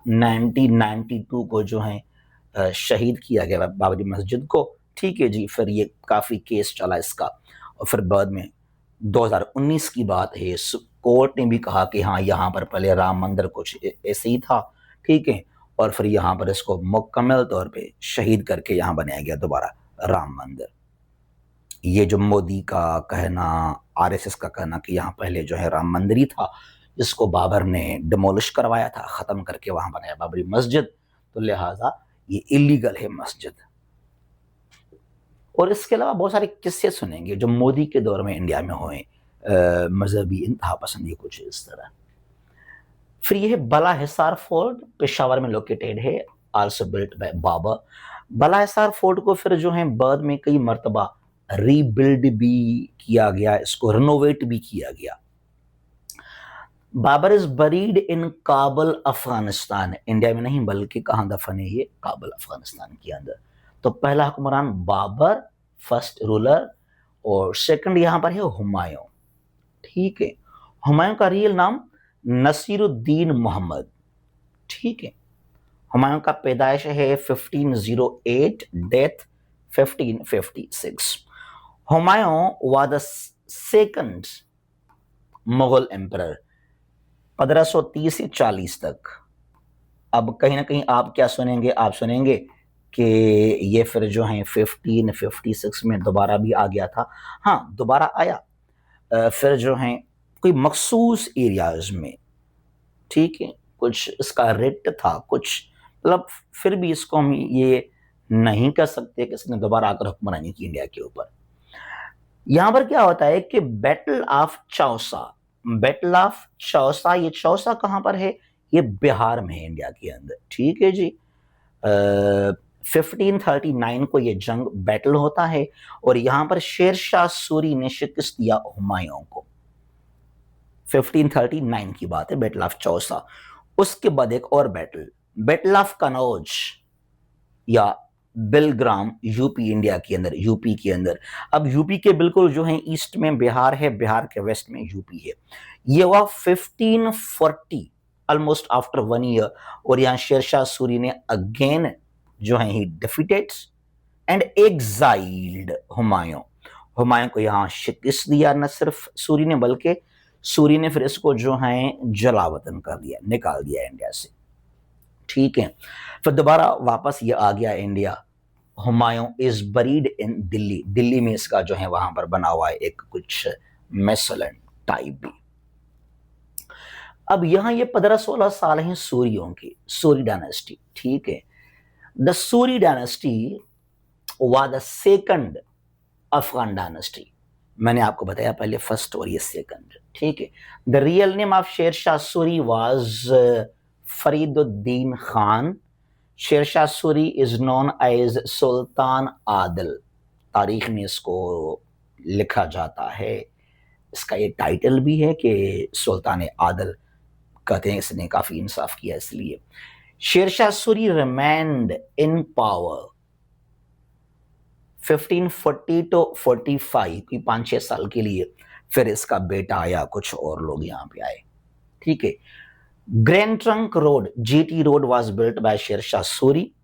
1992 को जो है शहीद किया गया बाबरी मस्जिद को, ठीक है जी। फिर ये काफ़ी केस चला इसका और फिर बाद में 2019 की बात है, कोर्ट ने भी कहा कि हाँ यहाँ पर पहले राम मंदिर कुछ ऐसे ही था, ठीक है, और फिर यहाँ पर इसको मुकम्मल तौर पे शहीद करके यहाँ बनाया गया दोबारा राम मंदिर। ये जो मोदी का कहना, आरएसएस का कहना कि यहाँ पहले जो है राम मंदिर ही था, जिसको बाबर ने डिमोलिश करवाया था, ख़त्म करके वहाँ बनाया बाबरी मस्जिद, तो लिहाजा ये इलीगल है मस्जिद। और इसके अलावा बहुत सारे किस्से सुनेंगे जो मोदी के दौर में इंडिया में हुए, मजहबी इंतहा पसंदी कुछ इस तरह। फिर ये है बला हिसार फोर्ट, पेशावर में लोकेटेड है, आल्सो बिल्ट बाय बाबर। बला हिसार फोर्ट को फिर जो है बाद में कई मरतबा रीबिल्ड भी किया गया, इसको रिनोवेट भी किया गया। Babur is buried in Kabul Afghanistan, India में नहीं बल्कि कहाँ दफन है ये, काबुल अफगानिस्तान के अंदर। तो पहला हुक्मरान बाबर, फर्स्ट रूलर, और सेकंड यहाँ पर है हुमायूं, ठीक है। हुमायूं का रियल नाम नसीरुद्दीन मोहम्मद, ठीक है। हुमायूं का पैदाइश है 1508, death 1556। Humayun was the second Mughal emperor 1530 से 40 तक। अब कहीं ना कहीं आप क्या सुनेंगे, आप सुनेंगे कि ये फिर जो है 1556 में दोबारा भी आ गया था। हाँ, दोबारा आया, फिर जो है कोई मखसूस एरियाज में, ठीक है, कुछ इसका रेट था कुछ, मतलब फिर भी इसको हम ये नहीं कर सकते कि इसने दोबारा आकर हुक्मरानी की इंडिया के ऊपर। यहां पर क्या होता है कि battle of Chausa, battle of Chausa, ये चौसा कहां पर है? ये बिहार में है इंडिया के अंदर, ठीक है जी। 1539 को ये जंग बैटल होता है और यहां पर शेर शाह सूरी ने शिकस्त दिया हुमायूं को। 1539 की बात है, बैटल ऑफ चौसा। उसके बाद एक और बैटल, बैटल ऑफ कनौज या बिलग्राम, यूपी इंडिया के अंदर, यूपी के अंदर। अब यूपी के बिल्कुल जो है ईस्ट में बिहार है, बिहार के वेस्ट में यूपी है। ये हुआ 1540, ऑलमोस्ट आफ्टर 1 ईयर, और यहाँ शेरशाह सूरी ने अगेन जो हैं ही defeated and exiled Humayun. Humayun को यहाँ शिकस्त दिया न सिर्फ सूरी ने, बल्कि सूरी ने फिर इसको जो है जलावतन कर दिया, निकाल दिया इंडिया से। ठीक है, फिर दोबारा वापस ये आ गया इंडिया। हुमायूं इज बरीड इन दिल्ली, दिल्ली में इसका जो है वहां पर बना हुआ है एक कुछ मेसलन टाइप भी। अब यहां ये 15-16 साल हैं सूरियों की, सूरी डायनेस्टी। ठीक है, the Suri dynasty was the second Afghan dynasty. मैंने आपको बताया पहले फर्स्ट और ये सेकंड। ठीक है, the real name of Sher Shah Suri was Fariduddin Khan. Sher Shah Suri is known as sultan Adil, तारीख में इसको लिखा जाता है। इसका ये टाइटल भी है कि सुल्तान आदिल, कहते हैं इसने काफी इंसाफ किया इसलिए। Sher Shah Suri remained in power 1540 to 45, कोई 5-6 साल के लिए। फिर इसका बेटा आया, कुछ और लोग यहाँ पे आए। ठीक है, grand trunk road, GT road was built by Sher Shah Suri.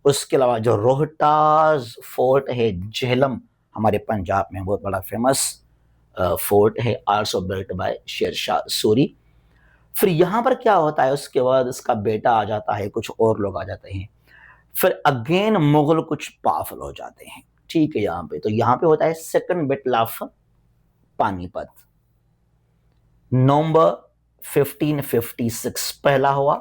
उसके अलावा जो रोहतास फोर्ट है झेलम, हमारे पंजाब में बहुत बड़ा फेमस फोर्ट है, also built by Sher Shah Suri. फिर यहाँ पर क्या होता है, उसके बाद इसका बेटा आ जाता है, कुछ और लोग आ जाते हैं। फिर अगेन मुगल कुछ पावरफुल हो जाते हैं। ठीक है, यहाँ पे तो यहाँ पे होता है सेकंड बैटल ऑफ पानीपत, नवंबर 1556 पहला हुआ,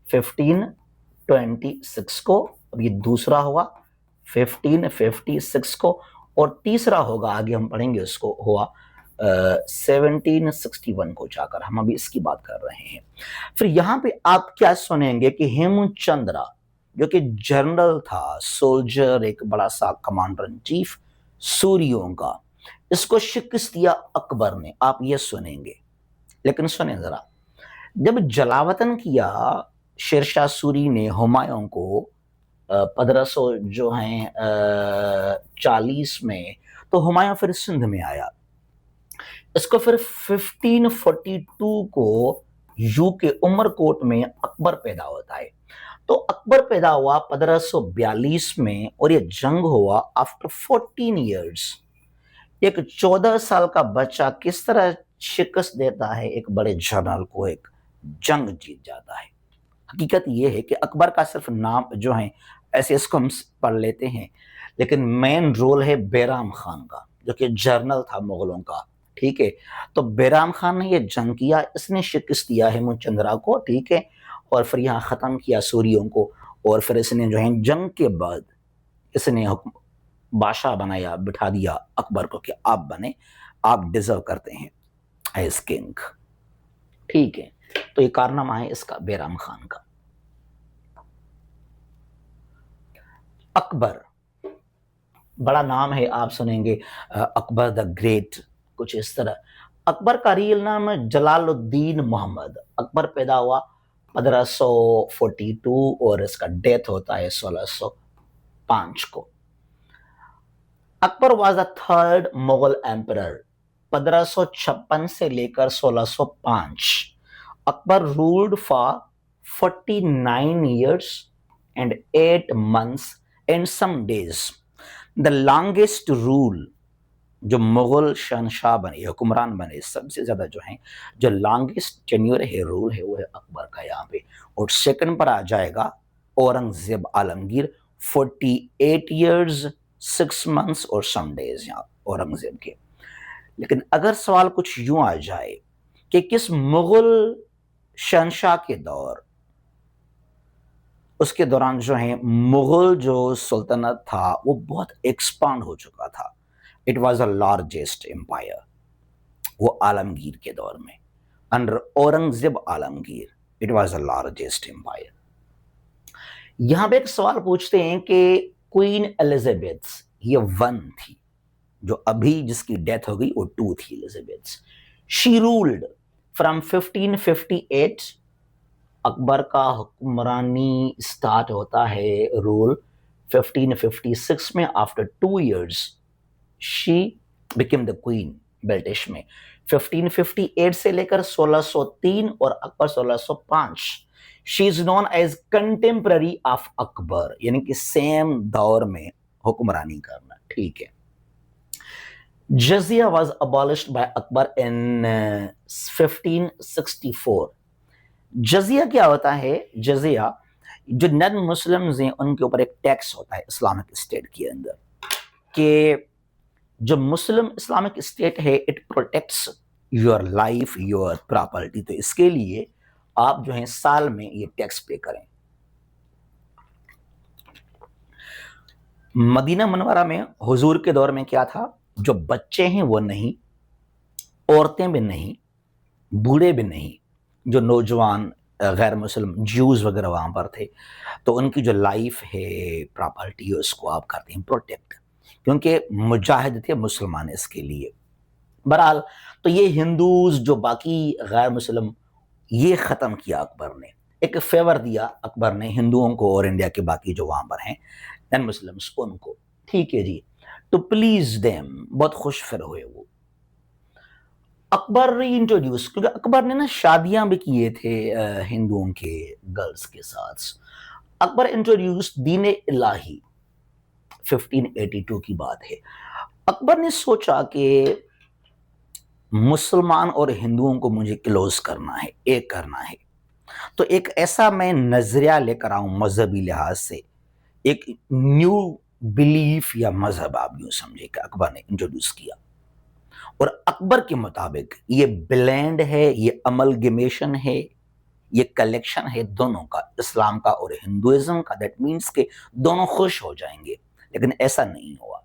1526 को। अब ये दूसरा हुआ 1556 को, और तीसरा होगा, आगे हम पढ़ेंगे उसको, हुआ 1761 को जाकर। हम अभी इसकी बात कर रहे हैं। फिर यहां पे आप क्या सुनेंगे कि हेमचंद्रा, जो कि जनरल था, सोल्जर, एक बड़ा सा कमांडर इन चीफ सूरियों का, इसको शिकस्त दिया अकबर ने, आप ये सुनेंगे। लेकिन सुने जरा, जब जलावतन किया शेरशाह सूरी ने हुमायूं को 1500 जो है 40 में, तो हुमायूं फिर सिंध में आया। इसको फिर 1542 को यूके उमरकोट में अकबर पैदा होता है। तो अकबर पैदा हुआ 1542 में, और ये जंग हुआ आफ्टर 14 इयर्स। एक 14 साल का बच्चा किस तरह शिकस्त देता है एक बड़े जनरल को, एक जंग जीत जाता है। हकीकत यह है कि अकबर का सिर्फ नाम जो है ऐसे इसको हम पढ़ लेते हैं, लेकिन मेन रोल है बैराम खान का, जो कि जनरल था मुगलों का। ठीक है, तो बैराम खान ने यह जंग किया, इसने शिकस्त दिया हेमचंद्रा को। ठीक है, और फिर यहाँ ख़त्म किया सूरियों को, और फिर इसने जो है जंग के बाद इसने बादशाह बनाया, बिठा दिया अकबर को कि आप बने, आप डिजर्व करते हैं एज किंग। ठीक है, तो ये कारनामा है इसका बैराम खान का। अकबर बड़ा नाम है, आप सुनेंगे अकबर द ग्रेट, कुछ इस तरह। अकबर का रियल नाम है जलालुद्दीन मोहम्मद। अकबर पैदा हुआ 1542 और इसका डेथ होता है 1605 को। Akbar was the third Mughal emperor 1556 से लेकर 1605। Akbar ruled for 49 years and 8 months and some days. The longest rule, जो मुगल शहनशाह बने, हुक्मरान बने, सबसे ज्यादा जो है, जो लॉन्गेस्ट टेन्योर है, रूल है, वो है अकबर का यहाँ पे। और सेकंड पर आ जाएगा औरंगजेब आलमगीर, 48 years 6 months और सम डेज यहाँ औरंगजेब के। लेकिन अगर सवाल कुछ यूं आ जाए कि किस मुगल शहनशाह के दौर, उसके दौरान जो है मुगल जो सुल्तनत था वो बहुत एक्सपांड हो चुका था, it was the largest empire, वो आलमगीर के दौर में, under Aurangzeb Alamgir it was the largest empire. यहां पे एक सवाल पूछते हैं कि क्वीन एलिजाबेथ, ये 1 थी, जो अभी जिसकी डेथ हो गई वो 2 थी Elizabeth. She ruled from 1558, Akbar का हुक्मरानी स्टार्ट होता है रूल 1556 में। After 2 years she became the queen British में। 1558 से लेकर 1603 और Akbar 1605 she is known as contemporary of Akbar, यानी कि सेम दौर में हुक्मरानी करना, ठीक है। Jizya was abolished by Akbar in 1564। जजिया क्या होता है? जजिया जो नन मुस्लिम्स हैं उनके ऊपर एक टैक्स होता है इस्लामिक स्टेट के अंदर, कि जो मुस्लिम इस्लामिक स्टेट है it protects your life, your property, तो इसके लिए आप जो है साल में ये टैक्स पे करें। मदीना मनवरा में हुजूर के दौर में क्या था? जो बच्चे हैं वो नहीं, औरतें भी नहीं, बूढ़े भी नहीं, जो नौजवान गैर मुस्लिम ज्यूज वगैरह वहां पर थे, तो उनकी जो लाइफ है, प्रॉपर्टी है, उसको आप करते हैं प्रोटेक्ट, क्योंकि मुजाहिद थे मुसलमान इसके लिए। बहरहाल तो ये हिंदूज जो बाकी गैर मुस्लिम, ये ख़त्म किया अकबर ने, एक फेवर दिया अकबर ने हिंदुओं को और इंडिया के बाकी जो वहाँ पर हैं नन मुस्लिम्स उनको, ठीक है जी, तो प्लीज देम, बहुत खुश फिर हुए वो। अकबर इंट्रोड्यूस, क्योंकि अकबर ने ना शादियां भी किए थे हिंदुओं के गर्ल्स के साथ। अकबर इंट्रोड्यूस दीन इलाही, 1582 की बात है। अकबर ने सोचा कि मुसलमान और हिंदुओं को मुझे क्लोज करना है, एक करना है, तो एक ऐसा मैं नजरिया लेकर आऊं मजहबी लिहाज से, एक न्यू बिलीफ या मजहब आप यूं समझे कि अकबर ने इंट्रोड्यूस किया। और अकबर के मुताबिक ये ब्लेंड है, ये अमलगमेशन है, ये कलेक्शन है दोनों का, इस्लाम का और हिंदुइज्म का। दैट मीन्स के दोनों खुश हो जाएंगे, लेकिन ऐसा नहीं हुआ।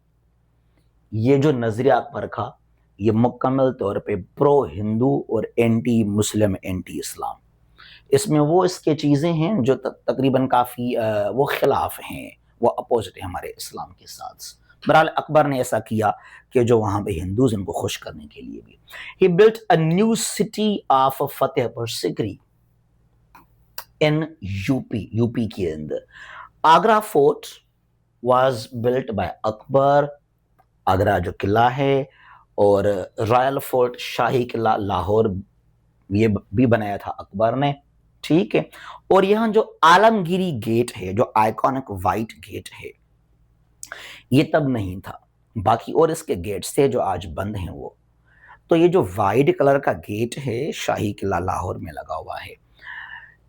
ये जो नजरिया अकबर का, ये मुकम्मल तौर पे प्रो हिंदू और एंटी मुस्लिम, एंटी इस्लाम। इसमें वो इसके चीज़ें हैं जो तकरीबन काफ़ी वो खिलाफ हैं, वो अपोजिट है हमारे इस्लाम के साथ। बहरहाल अकबर ने ऐसा किया कि जो वहाँ पे हिंदूज उनको खुश करने के लिए भी, he built a new city of Fatehpur Sikri in UP के अंदर। Agra fort was built by Akbar, Agra जो किला है, और रॉयल फोर्ट शाही किला लाहौर ये भी बनाया था अकबर ने, ठीक है। और यहाँ जो आलमगीरी गेट है, जो आइकॉनिक वाइट गेट है, ये तब नहीं था, बाकी और इसके गेट्स थे जो आज बंद हैं वो। तो ये जो वाइट कलर का गेट है शाही किला लाहौर में लगा हुआ है,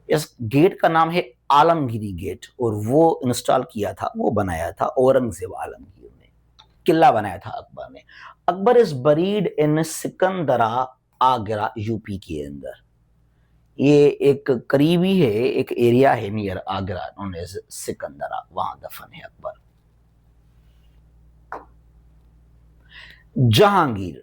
इस गेट का नाम है आलमगीरी गेट, और वो इंस्टॉल किया था, वो बनाया था औरंगजेब आलमगीर ने, किला बनाया था अकबर ने। Akbar is buried in Sikandra, Agra UP के अंदर। ये एक करीबी है, एक एरिया है near Agra known as Sikandra, वहां दफन है अकबर। जहांगीर,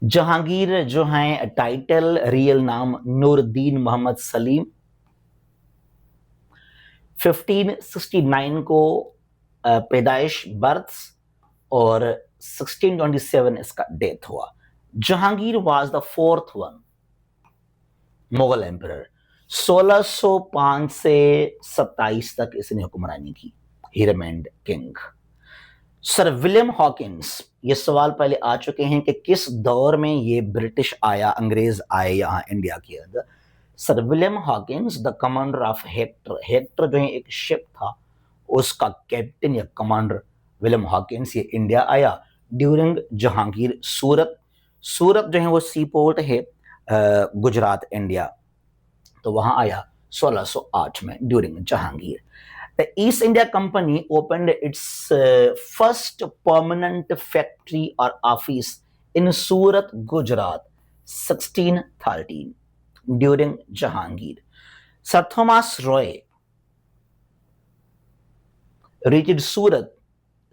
जहांगीर जो हैं टाइटल, रियल नाम नूरुद्दीन मोहम्मद सलीम। 1569 को पैदाइश बर्थ, और 1627 इसका डेथ हुआ। Jahangir was the fourth one Mughal emperor. 1605 से 27 तक इसने हुक्मरानी की, ही remained king. Sir William Hawkins, ये सवाल पहले आ चुके हैं कि किस दौर में ये ब्रिटिश आया, अंग्रेज आए यहाँ इंडिया के अंदर। Sir William Hawkins the commander of vector, Hector जो है एक शिप था, उसका कैप्टन या कमांडर विलियम हॉकिंस ये इंडिया आया ड्यूरिंग जहांगीर। सूरत, सूरत जो है वो सी पोर्ट है गुजरात इंडिया, तो वहां आया 1608 में during Jahangir. The East India Company opened its first permanent factory or office in Surat, Gujarat, 1613 during Jahangir. Sir Thomas Roy reached Surat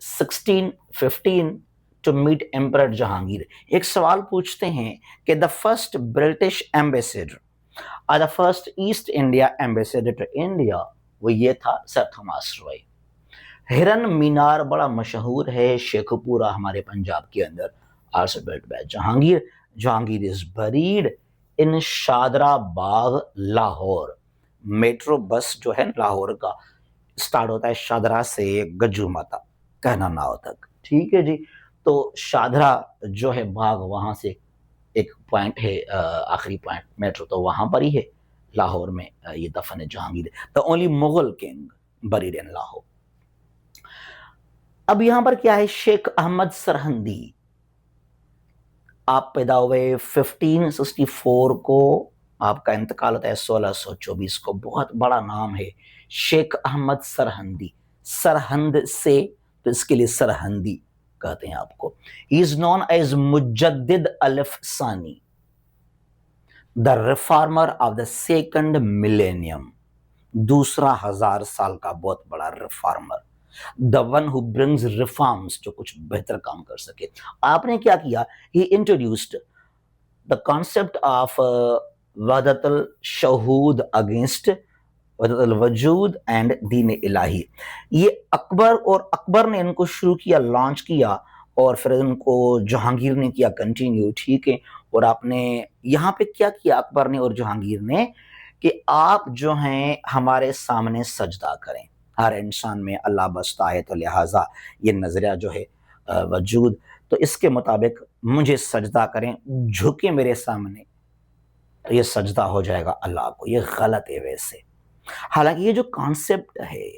1615 to meet Emperor Jahangir. एक सवाल पूछते हैं कि the first British ambassador or the first East India ambassador to India, वो ये था sir Thomas Roy. हिरन मीनार बड़ा मशहूर है शेखपुरा हमारे पंजाब के अंदर, also built bye Jahangir. Jahangir is buried in Shahdara Bagh Lahore. Metro bus जो है लाहौर का स्टार्ट होता है शादरा से गज्जू माता कहना नाव तक, ठीक है जी। तो शादरा जो है बाग, वहां से एक पॉइंट है, आखिरी पॉइंट मेट्रो तो वहां पर ही है, लाहौर में ये दफन है Jahangir, the only Mughal king buried इन लाहौर। अब यहां पर क्या है, शेख अहमद सरहंदी, आप पैदा हुए 1564 को, आपका इंतकाल होता है 1624 को। बहुत बड़ा नाम है, शेख अहमद सरहंदी, सरहंद से, तो इसके लिए सरहंदी कहते हैं आपको। He is known as Mujaddid Alif Sani, the reformer of the second millennium, दूसरा 1000 साल का बहुत बड़ा reformer, the one who brings reforms, जो कुछ बेहतर काम कर सके। आपने क्या किया, he introduced the concept of Wahdatul Shuhud against Wahdatul Wujud and दीन इलाही। ये अकबर, और अकबर ने इनको शुरू किया, लॉन्च किया, और फिर इनको जहांगीर ने किया कंटिन्यू, ठीक है। और आपने यहाँ पे क्या किया अकबर ने और जहांगीर ने, कि आप जो हैं हमारे सामने सजदा करें, हर इंसान में अल्लाह बसता है, तो लिहाजा ये नजरिया जो है वजूद, तो इसके मुताबिक मुझे सजदा करें, झुके मेरे सामने, तो ये सजदा हो जाएगा अल्लाह को। ये गलत है वैसे। हालांकि ये जो कॉन्सेप्ट है,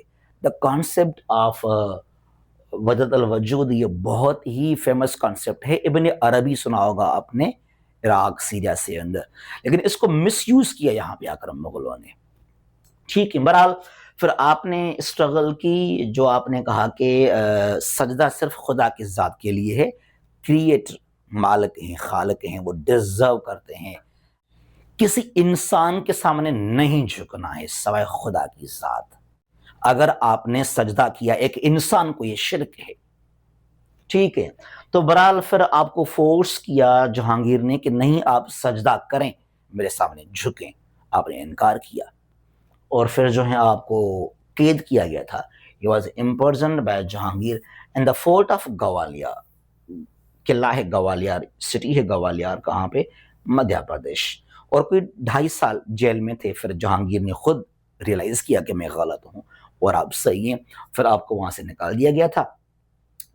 द कॉन्सेप्ट ऑफ वदत अल वजूद, ये बहुत ही फेमस कॉन्सेप्ट है। इब्न अरबी सुना होगा आपने, इराक सीरिया से अंदर, लेकिन इसको मिसयूज किया यहाँ पे आकर मुगलों ने, ठीक है। बहरहाल फिर आपने स्ट्रगल की, जो आपने कहा कि सजदा सिर्फ खुदा की ज़ात के लिए है, क्रिएटर मालिक हैं, खालिक हैं, वो डिजर्व करते हैं, किसी इंसान के सामने नहीं झुकना है सवाए खुदा की ज़ात। अगर आपने सजदा किया एक इंसान को, ये शिरक है, ठीक है। तो बहरहाल फिर आपको फोर्स किया जहांगीर ने कि नहीं, आप सजदा करें, मेरे सामने झुकें, आपने इनकार किया, और फिर जो है आपको कैद किया गया था। He was imprisoned by Jahangir in the fort of Gwalior, किला है गवालियर, सिटी है गवालियर, कहाँ पे, मध्य प्रदेश। और कोई 2.5 साल जेल में थे। फिर जहांगीर ने खुद रियलाइज किया कि मैं गलत हूँ और आप सही हैं, फिर आपको वहां से निकाल दिया गया था,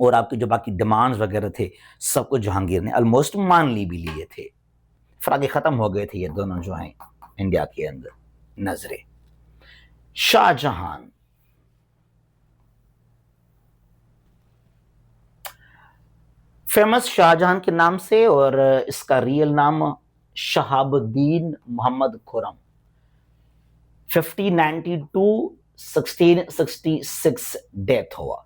और आपके जो बाकी डिमांड्स वगैरह थे सब कुछ जहांगीर ने ऑलमोस्ट मान ली भी लिए थे। फिर आगे खत्म हो गए थे ये दोनों जो हैं इंडिया के अंदर नजरे। शाहजहां, फेमस शाहजहां के नाम से, और इसका रियल नाम शहाबुद्दीन मोहम्मद खुरम, 1592 1666 डेथ हुआ।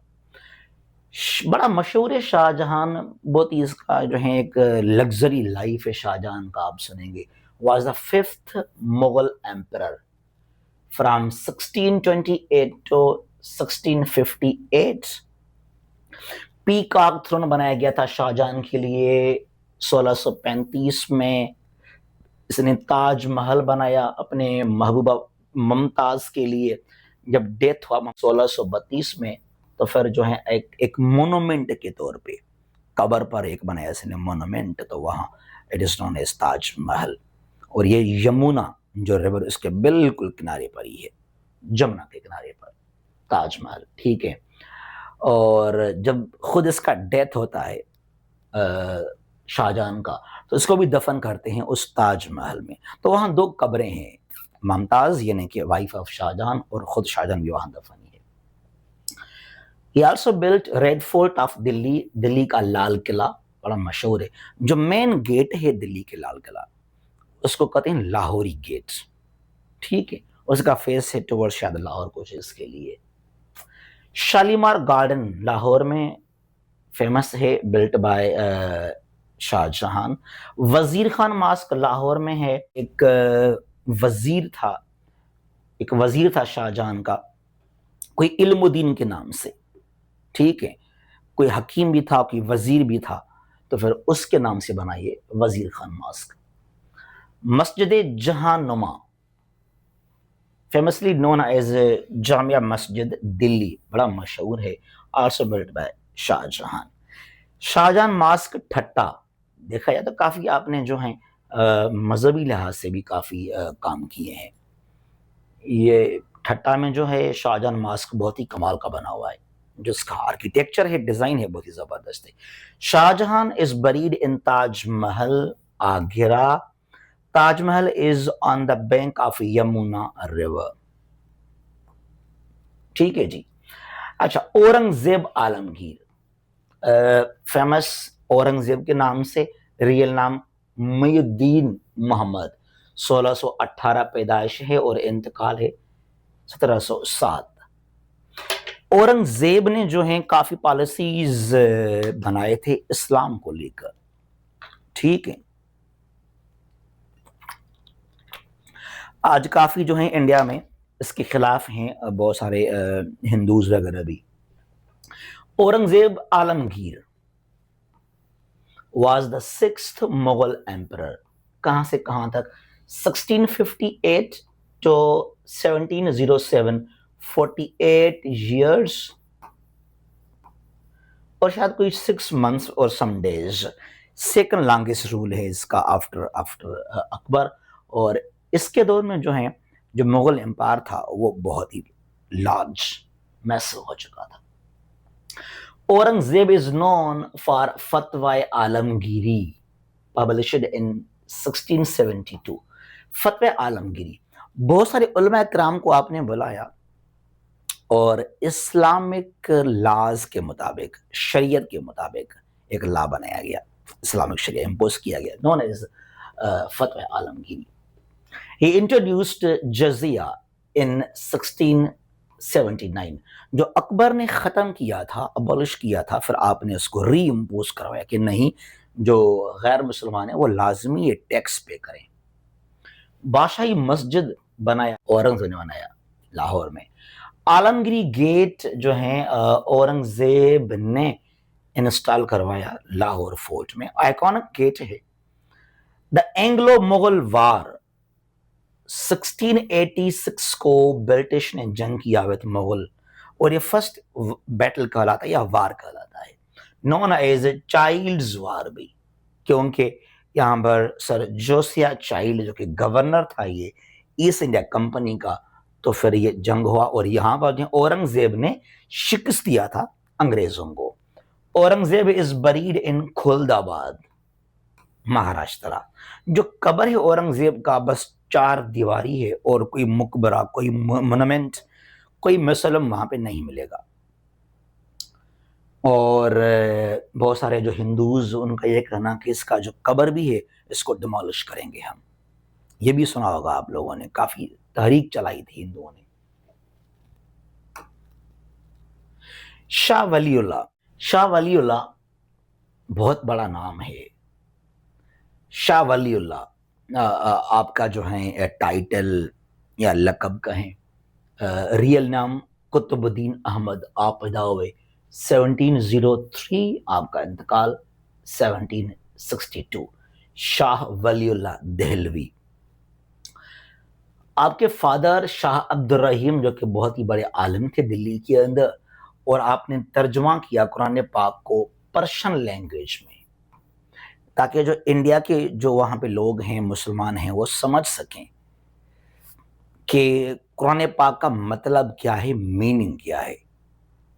बड़ा मशहूर है शाहजहां, बहुत ही इसका जो है एक लग्जरी लाइफ है शाहजहां का, आप सुनेंगे। Was the 5th Mughal emperor from 1628 to 1658। Peacock throne बनाया गया था शाहजहां के लिए 1635 में। इसने ताजमहल बनाया अपने महबूबा मुमताज के लिए। जब डेथ हुआ 1632 में, तो फिर जो है एक मोनूमेंट के तौर पे कबर पर एक बनाया इसने मोनूमेंट, तो वहाँ it is known as Taj Mahal. और ये यमुना जो रिवर, इसके बिल्कुल किनारे पर ही है, जमुना के किनारे पर ताजमहल, ठीक है। और जब खुद इसका डेथ होता है शाहजहां का, तो इसको भी दफन करते हैं उस ताजमहल में। तो वहाँ 2 कब्रें हैं, मुमताज यानी कि वाइफ ऑफ शाहजहां, और खुद शाहजहां भी वहाँ दफन है। He also built red fort of Delhi, Delhi का लाल किला बड़ा मशहूर है। जो मेन गेट है दिल्ली के लाल किला, उसको कहते हैं लाहौरी गेट, ठीक है। उसका फेस है टुवर्ड शायद लाहौर कुछ इसके लिए। शालीमार गार्डन लाहौर में फेमस है, बिल्ट बाय शाहजहां। वजीर खान मास्क लाहौर में है, एक वजीर था शाहजहां का, कोई इल्मुद्दीन के नाम से, ठीक है। कोई हकीम भी था, कोई वजीर भी था, तो फिर उसके नाम से बनाइए वजीर Khan mosque. Masjid Jahanuma, famously known as Jamia Masjid Delhi, बड़ा मशहूर है, also built by Shah Jahan. Shah Jahan mosque Thatta, देखा जाए तो काफ़ी आपने जो है मजहबी लिहाज से भी काफ़ी काम किए हैं। ये ठट्टा में जो है शाहजहां मास्क बहुत ही कमाल का बना हुआ है, जो इसका आर्किटेक्चर है, डिज़ाइन है, बहुत ही ज़बरदस्त है। Shahjahan is buried in Taj Mahal Agra. Taj Mahal is on the bank of Yamuna river. ठीक है जी। अच्छा, औरंगजेब आलमगीर, फेमस औरंगजेब के नाम से, रियल नाम मुइनुद्दीन मोहम्मद, 1618 पैदाइश है और इंतकाल है 1707। औरंगजेब ने जो है काफी पॉलिसीज बनाए थे इस्लाम को लेकर। ठीक है, आज काफी जो है इंडिया में इसके खिलाफ हैं बहुत सारे हिंदूज वगैरह भी। Aurangzeb Alamgir was the sixth Mughal emperor। कहां से कहां तक? 1658 to 1707, 48 years और शायद कोई 6 months और some days। Second longest rule है इसका आफ्टर आफ्टर अकबर। और इसके दौर में जो है जो मुगल एम्पायर था वो बहुत ही लार्ज मैसिव हो चुका था। औरंगजेब इज नोन फॉर फतवा आलमगीरी पब्लिश्ड इन 1672। फतवा आलमगीरी, बहुत सारे उलमा इकराम को आपने बुलाया और इस्लामिक लाज के मुताबिक, शरीयत के मुताबिक एक ला बनाया गया, इस्लामिक शरीयत इम्पोज किया गया, नोन एज फतवा आलमगीरी। ही इंट्रोड्यूस्ड जजिया इन 1679, जो अकबर ने ख़त्म किया था, अबॉलिश किया था, फिर आपने उसको री इम्पोज करवाया कि नहीं, जो गैर मुसलमान है वो लाजमी ये टैक्स पे करें। बादशाही मस्जिद बनाया, औरंगजेब ने बनाया लाहौर में। आलमगिरी गेट जो है औरंगजेब ने इंस्टॉल करवाया लाहौर फोर्ट में, आइकॉनिक गेट है। द एंग्लो मुगल वार 1686 को ब्रिटिश ने जंग किया विद मुगल, और ये फर्स्ट बैटल कहलाता है या वार कहलाता है, नोन एज ए चाइल्ड्स वार भी, क्योंकि यहाँ पर सर जोसिया चाइल्ड जो कि गवर्नर था ये ईस्ट इंडिया कंपनी का, तो फिर ये जंग हुआ और यहाँ पर औरंगजेब ने शिकस्त दिया था अंग्रेजों को। औरंगजेब इज बरीड इन खुलदाबाद, महाराष्ट्र। जो कब्र है औरंगजेब का बस 4 दीवारी है और कोई मुकबरा, कोई मोनुमेंट, कोई मसलम वहां पे नहीं मिलेगा। और बहुत सारे जो हिंदूज, उनका ये कहना कि इसका जो कब्र भी है इसको डिमोलिश करेंगे हम। ये भी सुना होगा आप लोगों ने, काफी तहरीक चलाई थी हिंदुओं ने। शाह वलीउल्लाह, शाह वलीउल्लाह बहुत बड़ा नाम है। शाह वलीउल्लाह आपका जो है टाइटल या लकब कहें, रियल नाम कुतुबुद्दीन अहमद, आप पैदा हुए 1703, आपका इंतकाल 1762। शाह वलीउल्लाह दहलवी। आपके फादर शाह अब्दुल रहीम जो कि बहुत ही बड़े आलिम थे दिल्ली के अंदर, और आपने तर्जुमा किया कुरान पाक को पर्शियन लैंग्वेज में, ताकि जो इंडिया के जो वहाँ पे लोग हैं, मुसलमान हैं, वो समझ सकें कि कुरान पाक का मतलब क्या है, मीनिंग क्या है।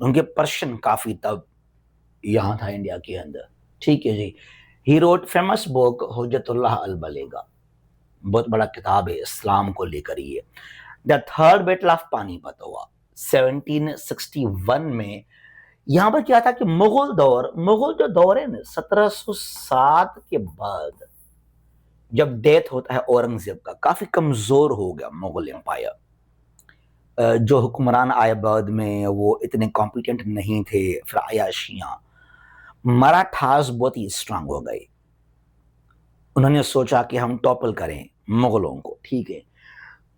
उनके पर्शियन काफ़ी तब यहाँ था इंडिया के अंदर। ठीक है जी। ही रोट फेमस बुक हुज्जतुल्लाह अल बलेगा, बहुत बड़ा किताब है इस्लाम को लेकर। ये the third battle of Panipat हुआ 1761 में। यहाँ पर क्या था कि मुगल जो दौर है ना 1707 के बाद, जब डेथ होता है औरंगजेब का, काफी कमजोर हो गया मुगल एम्पायर। जो हुक्मरान आए बाद में वो इतने कॉम्पिटेंट नहीं थे, फिर अयाशियां, मराठास बहुत ही स्ट्रांग हो गए। उन्होंने सोचा कि हम टॉपल करें मुगलों को। ठीक है,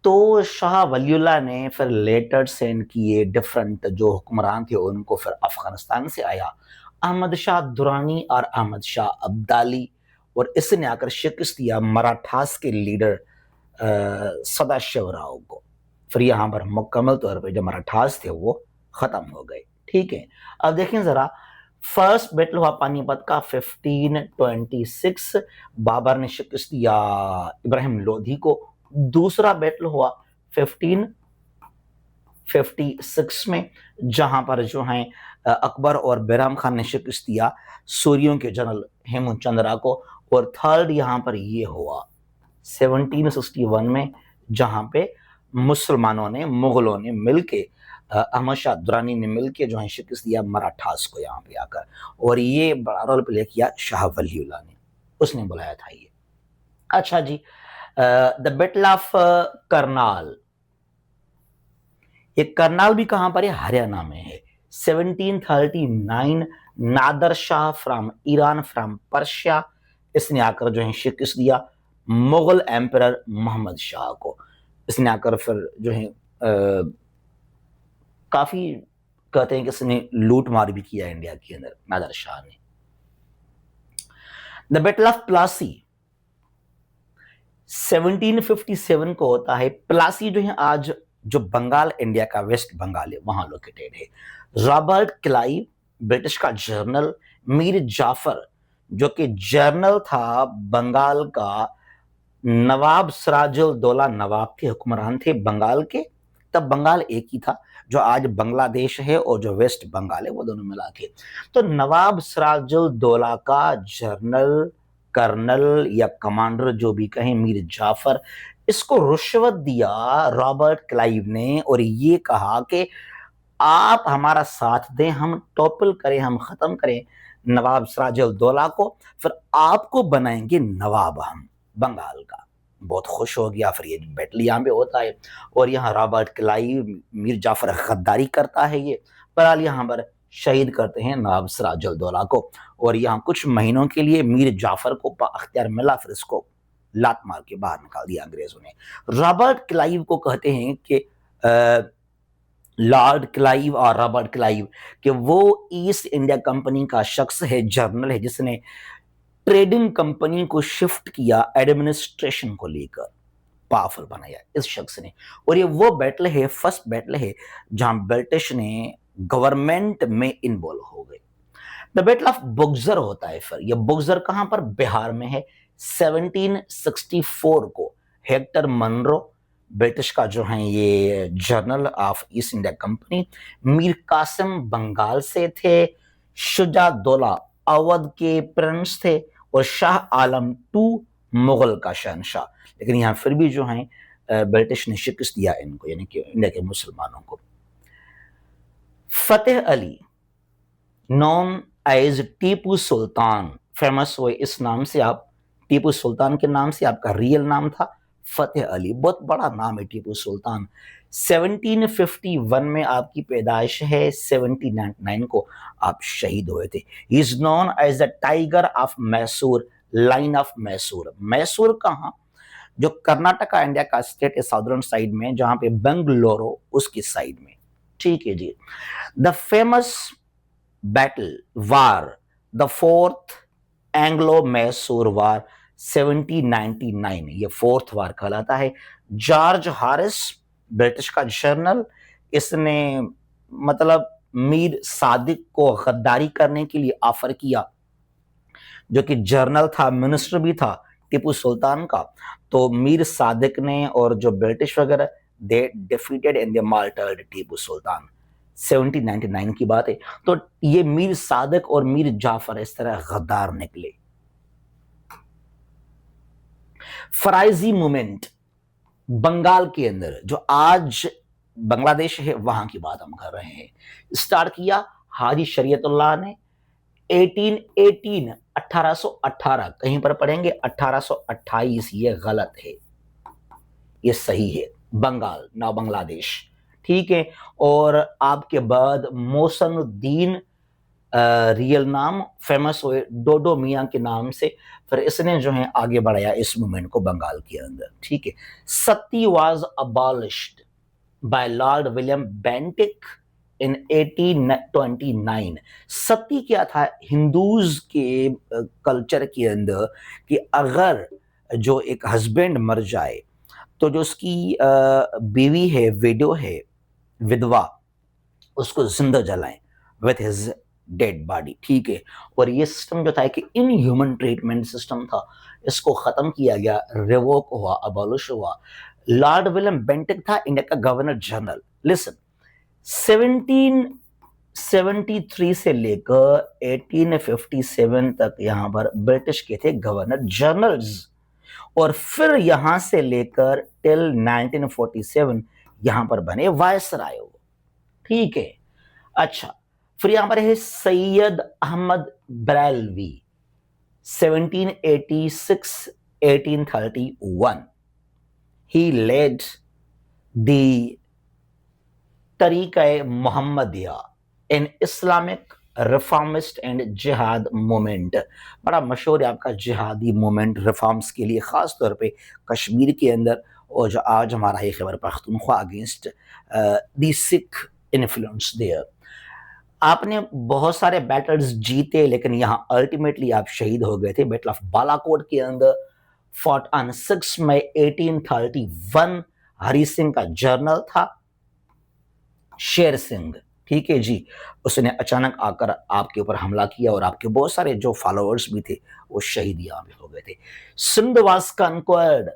तो शाह वलीउल्लाह ने फिर लेटर सेंड किए डिफरेंट जो हुक्मरान थे उनको, फिर अफगानिस्तान से आया अहमद शाह दुरानी और अहमद शाह अब्दाली, और इसने आकर शिकस्त दिया मराठास के लीडर सदाशिव राव को। फिर यहाँ पर मुकम्मल तौर पर जो मराठास थे वो ख़त्म हो गए। ठीक है, अब देखें ज़रा, फर्स्ट बैटल हुआ पानीपत का 1526, बाबर ने शिकस्त दिया इब्राहिम लोधी को। दूसरा बैटल हुआ 1556 में, जहां पर जो है अकबर और बैराम खान ने शिकस्त दिया सूरियों के जनरल हेमंत चंद्रा को, और थर्ड यहाँ पर ये हुआ 1761 में, जहाँ पे मुसलमानों ने, मुगलों ने मिलके, अहमद शाह दुरानी ने मिलके जो है शिकस्त दिया मराठास को यहाँ पे आकर। और ये बड़ा रोल प्ले किया शाह वलीउल्लाह ने, उसने बुलाया था ये। अच्छा जी, द बैटल ऑफ करनाल, ये करनाल भी कहां पर है? हरियाणा में है। 1739, Nadir Shah from Iran, from Persia, इसने आकर जो है शिकस्त दिया मुगल एम्परर मोहम्मद शाह को। इसने आकर फिर जो है काफी कहते हैं कि इसने लूट मार भी किया इंडिया के अंदर, नादर शाह ने। द बैटल ऑफ प्लासी 1757 को होता है। प्लासी जो है आज जो बंगाल, इंडिया का वेस्ट बंगाल है, वहां लोकेटेड है। रॉबर्ट क्लाइव ब्रिटिश का जर्नल, मीर जाफर जो कि जर्नल था बंगाल का, नवाब सिराजुद्दौला नवाब थे, हुक्मरान थे बंगाल के। तब बंगाल एक ही था, जो आज बांग्लादेश है और जो वेस्ट बंगाल है वो दोनों मिला के। तो नवाब सिराजुद्दौला का जर्नल, कर्नल या कमांडर जो भी कहें, मीर जाफर, इसको रुश्वत दिया रॉबर्ट क्लाइव ने और ये कहा कि आप हमारा साथ दें, हम टॉपल करें, हम खत्म करें नवाब सिराजुद्दौला को, फिर आपको बनाएंगे नवाब हम बंगाल का। बहुत खुश हो गया। फिर ये बैटल यहाँ पे होता है और यहाँ रॉबर्ट क्लाइव, मीर जाफर गद्दारी करता है ये, बहरहाल यहाँ पर शहीद करते हैं नवाब सिराजुद्दौला को। और यहाँ कुछ महीनों के लिए मीर जाफर को अख्तियार मिला, फिर इसको लात मार के बाहर निकाल दिया अंग्रेजों ने। रॉबर्ट क्लाइव को कहते हैं कि लॉर्ड क्लाइव और रॉबर्ट क्लाइव कि वो ईस्ट इंडिया कंपनी का शख्स है, जर्नल है, जिसने ट्रेडिंग कंपनी को शिफ्ट किया एडमिनिस्ट्रेशन को लेकर, पावरफुल बनाया इस शख्स ने। और ये वो बैटल है, फर्स्ट बैटल है जहां ब्रिटिश ने गवर्नमेंट में इन्वॉल्व हो गए। द बैटल ऑफ बुक्सर होता है। फिर ये बुक्सर कहां पर? बिहार में है। 1764 को हेक्टर मनरो ब्रिटिश का जो है ये general of East India Company, Mir Qasim Bengal से थे, शुजाउद्दौला अवध के प्रिंस थे और शाह आलम टू मुगल का शहनशाह। लेकिन यहाँ फिर भी जो है ब्रिटिश ने शिकस्त दिया इनको, यानी कि इंडिया के मुसलमानों को। Fateh Ali known as Tipu Sultan famous हुए इस नाम से। आप टीपू सुल्तान के नाम से, आपका रियल नाम था फतेह अली, बहुत बड़ा नाम है टीपू सुल्तान। 1751 में आपकी पैदाइश है, 1799 को आप शहीद हुए थे। He is known as the tiger of Mysore, lion of Mysore. Mysore कहाँ? जो कर्नाटका इंडिया का स्टेट है, साउदर्न साइड में, जहां पे बेंगलुरु उसकी साइड में। ठीक है जी। The famous battle war, the fourth Anglo Mysore war 1799, ये फोर्थ वार कहलाता है। जॉर्ज हारिस ब्रिटिश का जर्नल, इसने मतलब मीर सादिक को गद्दारी करने के लिए ऑफर किया, जो कि जर्नल था, मिनिस्टर भी था टीपू सुल्तान का। तो मीर सादिक ने और जो ब्रिटिश वगैरह, they defeated and they martyred Tipu sultan. 1799 की बात है। तो ये मीर सादिक और मीर जाफर इस तरह गद्दार निकले। फराइजी मूवमेंट बंगाल के अंदर, जो आज बांग्लादेश है, वहां की बात हम कर रहे हैं, स्टार्ट किया हाजी शरीयतुल्लाह ने 1818, कहीं पर पढ़ेंगे 1828, ये गलत है, ये सही है, बंगाल ना बांग्लादेश। ठीक है। और आपके बाद मोहसिनुद्दीन, रियल नाम फेमस हुए डोडो मियां के नाम से, फिर इसने जो है आगे बढ़ाया इस मूवमेंट को बंगाल के अंदर। ठीक है। Sati was abolished by Lord William Bentinck in 1829। Sati क्या था हिंदूज के कल्चर के अंदर कि अगर जो एक हस्बैंड मर जाए तो जो उसकी बीवी है, विडो है, विधवा, उसको जिंदा जलाएं विथ हिज डेड बॉडी। ठीक है। और ये सिस्टम जो था कि इन ह्यूमन ट्रीटमेंट सिस्टम था, इसको खत्म किया गया, रिवोक हुआ, अबॉलिश हुआ। लॉर्ड विलियम बेंटिक था इंडिया का गवर्नर जनरल। लिसन, 17 73 से लेकर 1857 तक यहां पर ब्रिटिश के थे गवर्नर जनरल्स, और फिर यहां से लेकर टिल 1947 यहां पर बने वायसराय। ठीक है। अच्छा, फिर यहां पर है सैयद अहमद बरेलवी, 1786 1831। ही लेड द तरीका मोहम्मदिया इन इस्लामिक रिफॉर्मिस्ट एंड जिहाद मूवमेंट। बड़ा मशहूर है आपका जिहादी मूवमेंट रिफॉर्म्स के लिए, ख़ास तौर पे कश्मीर के अंदर, और जो आज हमारा है Khyber Pakhtunkhwa against the Sikh influence there. आपने बहुत सारे बैटल्स जीते, लेकिन यहाँ अल्टीमेटली आप शहीद हो गए थे बैटल ऑफ बालाकोट के अंदर। फॉट ऑन 6 मई 1831। हरी सिंह का जर्नल था शेर सिंह, ठीक है जी, उसने अचानक आकर आपके ऊपर हमला किया और आपके बहुत सारे जो फॉलोअर्स भी थे वो शहीद यहाँ पे हो गए थे। Sindh was conquered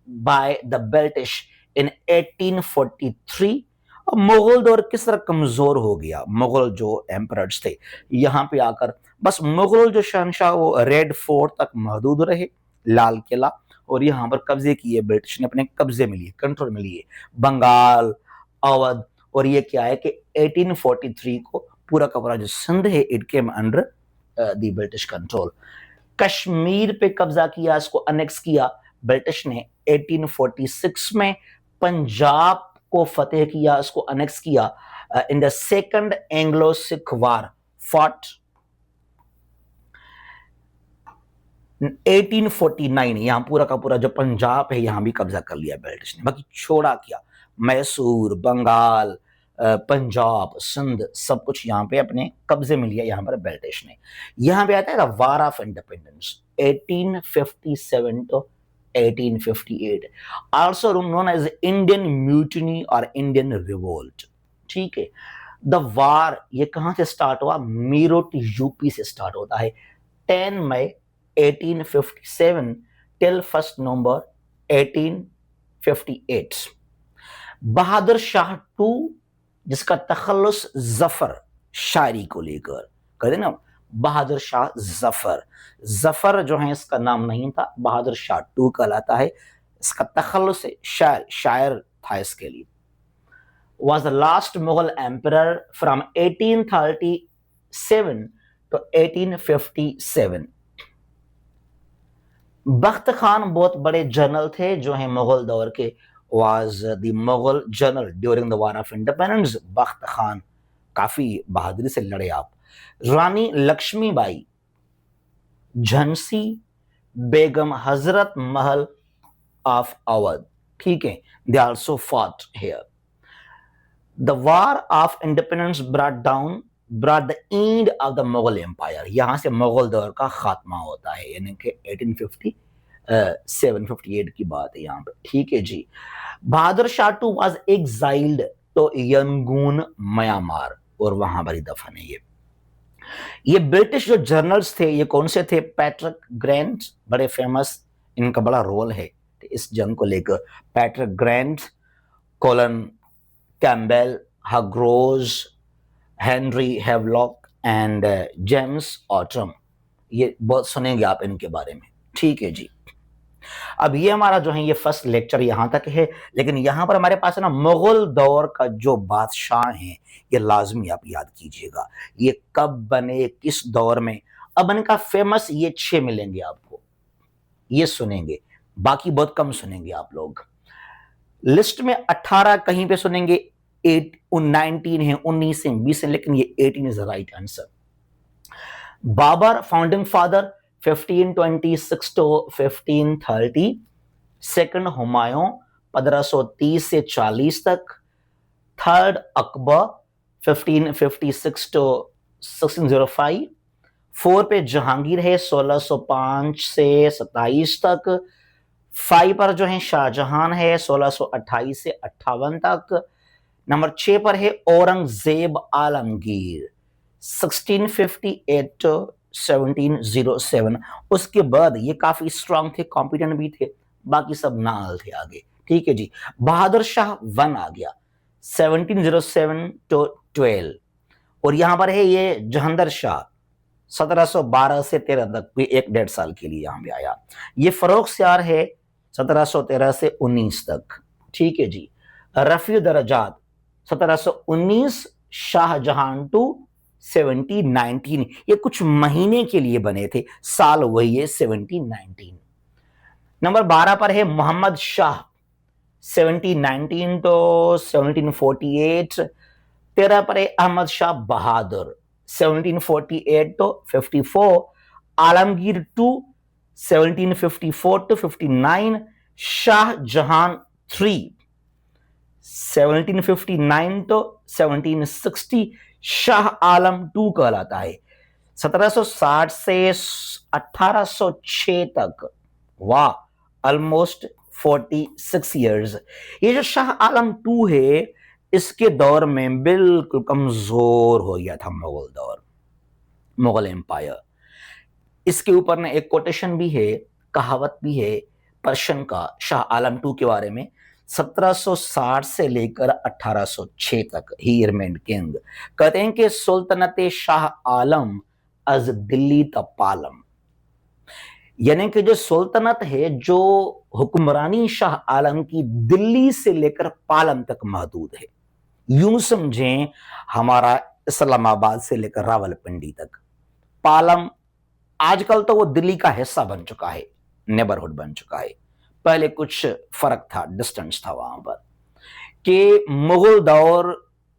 by the British in 1843। अब मुगल दौर किस तरह कमजोर हो गया, मुगल जो एम्परर्स थे यहाँ पे आकर, बस मुगल जो शहनशाह वो रेड फोर्ट तक महदूद रहे, लाल किला, और यहाँ पर कब्जे किए ब्रिटिश ने, अपने कब्जे में लिए, कंट्रोल में लिए बंगाल, अवध। और ये क्या है कि 1843 को पूरा का पूरा जो सिंध है it came under the British control. Kashmir पे कब्जा किया, इसको अनेक्स किया ब्रिटिश ने 1846 में। पंजाब को फतेह किया, इसको अनेक्स किया in the second Anglo Sikh war fought 1849। यहां पूरा का पूरा जो पंजाब है यहां भी कब्जा कर लिया ब्रिटिश ने, बाकी छोड़ा क्या, मैसूर, बंगाल, पंजाब, सिंध, सब कुछ यहाँ पे अपने कब्जे में लिया यहाँ पर ब्रिटिश ने। यहाँ पे आता है the war of independence 1857 to 1858, also known as Indian mutiny और इंडियन रिवोल्ट। ठीक है। द वार ये कहां से स्टार्ट हुआ, मीरठ यूपी से स्टार्ट होता है 10 May 1857 till 1 November 1858। Bahadur Shah two, जिसका तखल्लुस जफर शायरी को लेकर कहते ना, बहादुर शाह जफर, जफर जो है इसका नाम नहीं था, बहादुर शाह टू कहलाता है, इसका तखल्लुस शायर, शायर था इसके लिए। was the last Mughal emperor from 1837 to 1857। बख्त खान बहुत बड़े जनरल थे जो हैं मुगल दौर के, was the Mughal general during the War of Independence। बख्त खान काफी बहादुरी से लड़े आप। रानी लक्ष्मीबाई, झांसी बेगम, हजरत महल ऑफ अवध, ठीक है, they also fought here। The War of Independence brought the end of the Mughal Empire। यहां से मुगल दौर का खात्मा होता है, यानी कि 1857-58 की बात है यहाँ पे, ठीक है जी। बहादुर शाह टू वाज एक्साइल्ड तो यंगून म्यांमार, और वहां पर ही दफन है ये ब्रिटिश जो जर्नल्स थे ये कौन से थे, पैट्रिक ग्रैंट, बड़े फेमस, इनका बड़ा रोल है इस जंग को लेकर। Patrick Grant, Colin Campbell, Hugh Rose, Henry Havelock and James Outram, ये बहुत सुनेंगे आप इनके बारे में, ठीक है जी। अब ये हमारा जो है ये फर्स्ट लेक्चर यहां तक है, लेकिन यहां पर हमारे पास है ना मुगल दौर का जो बादशाह हैं ये लाजमी आप याद कीजिएगा, ये कब बने, किस दौर में। अब इनका फेमस ये 6 मिलेंगे आपको, ये सुनेंगे, बाकी बहुत कम सुनेंगे आप लोग। लिस्ट में 18 कहीं पे सुनेंगे, 19 है, 19 है, 20 है, लेकिन ये 18 is the right answer. Babur founding father 1526 to 1530। Second Humayun 1530 से 40 तक। Third Akbar 1556 to 1605। फोर पे जहांगीर है 1605 से 27 तक। 5 पर जो है शाहजहां है 1628 से 58 तक। नंबर 6 पर है औरंगजेब आलमगीर 1658 to 1707। उसके बाद ये काफी स्ट्रांग थे, कॉम्पिटेंट भी थे, बाकी सब नाल थे आगे, ठीक है जी। बहादुर शाह 1 आ गया 1707 to 12। और यहां पर है ये जहांदर शाह 1712 से 13 तक, भी 1 डेढ़ साल के लिए यहां पे आया। ये फर्रुखसियार है 1713 से 19 तक, ठीक है जी। रफी दरजात 1719, शाहजहां टू 1719, ये कुछ महीने के लिए बने थे, साल वही है 1719। नंबर 12 पर है मोहम्मद शाह 1719 तो 1748। 13 पर है Ahmad Shah Bahadur 1748 to 54, Alamgir two 1754 to 59, Shah Jahan 3 1759 to 1760, Shah Alam 2 कहलाता है 1760 से 1806 तक। वाह, ऑलमोस्ट 46 ईयर्स। ये जो शाह आलम 2 है, इसके दौर में बिल्कुल कमजोर हो गया था मुगल दौर, मुगल एम्पायर। इसके ऊपर ना एक कोटेशन भी है, कहावत भी है पर्शियन का शाह आलम 2 के बारे में। 1760 से लेकर 1806 तक ही रिमेन्ड किंग। कहते हैं कि सुल्तनत शाह आलम अज दिल्ली तपालम, यानी कि जो सुल्तनत है, जो हुक्मरानी शाह आलम की दिल्ली से लेकर पालम तक महदूद है। यूं समझें हमारा इस्लामाबाद से लेकर रावलपिंडी तक। पालम आजकल तो वो दिल्ली का हिस्सा बन चुका है, नेबरहुड बन चुका है। पहले कुछ फर्क था, डिस्टेंस था वहां पर। कि मुगल दौर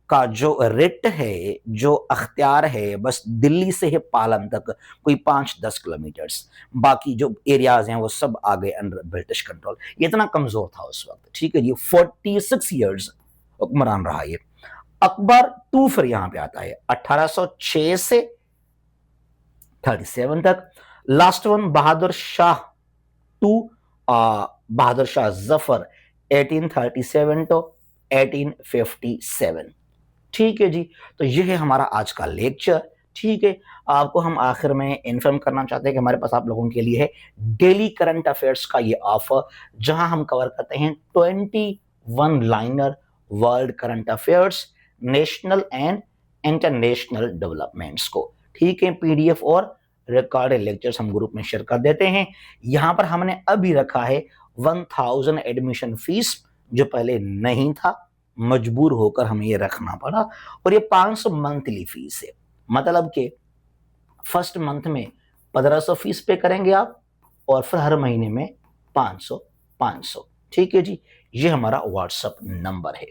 का जो रिट है, जो अख्तियार है, बस दिल्ली से है पालम तक कोई 5-10 किलोमीटर्स, बाकी जो एरियाज हैं वो सब आ गए अंडर ब्रिटिश कंट्रोल। ये इतना कमजोर था उस वक्त, ठीक है। ये 46 ईयर्स हुक्मरान रहा ये। अकबर 2 फिर यहां पे आता है 1806 से 37 तक। Last one Bahadur Shah 2, Bahadur Shah Zafar 1837 to 1857, ठीक है जी। तो ये है हमारा आज का लेक्चर, ठीक है। आपको हम आखिर में इन्फॉर्म करना चाहते हैं कि हमारे पास आप लोगों के लिए है डेली करंट अफेयर्स का ये ऑफर, जहां हम कवर करते हैं 21 liner world current affairs, national and international developments को, ठीक है। पीडीएफ और रिकॉर्डेड लेक्चर्स हम ग्रुप में शेयर कर देते हैं। यहां पर हमने अभी रखा है 1000 एडमिशन फीस, जो पहले नहीं था, मजबूर होकर हमें ये रखना पड़ा। और ये 500 मंथली फीस है, मतलब कि फर्स्ट मंथ में 1500 फीस पे करेंगे आप, और फिर हर महीने में 500, ठीक है जी। ये हमारा व्हाट्सएप नंबर है,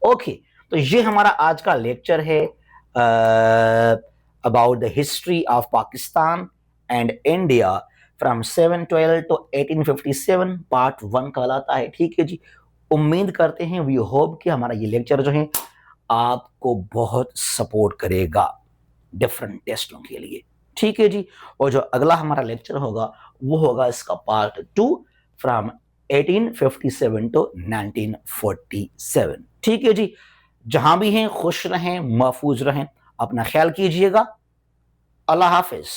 ओके। तो ये हमारा आज का लेक्चर है about the history of Pakistan and India from 712 to 1857, part 1 कहलाता है, ठीक है जी। उम्मीद करते हैं, वी होप कि हमारा ये लेक्चर जो है आपको बहुत सपोर्ट करेगा डिफरेंट टेस्टों के लिए, ठीक है जी। और जो अगला हमारा लेक्चर होगा वो होगा इसका पार्ट 2 फ्रॉम 1857 to 1947, ठीक है जी। जहां भी हैं खुश रहें, महफूज रहें, अपना ख्याल कीजिएगा। अल्लाह हाफिज।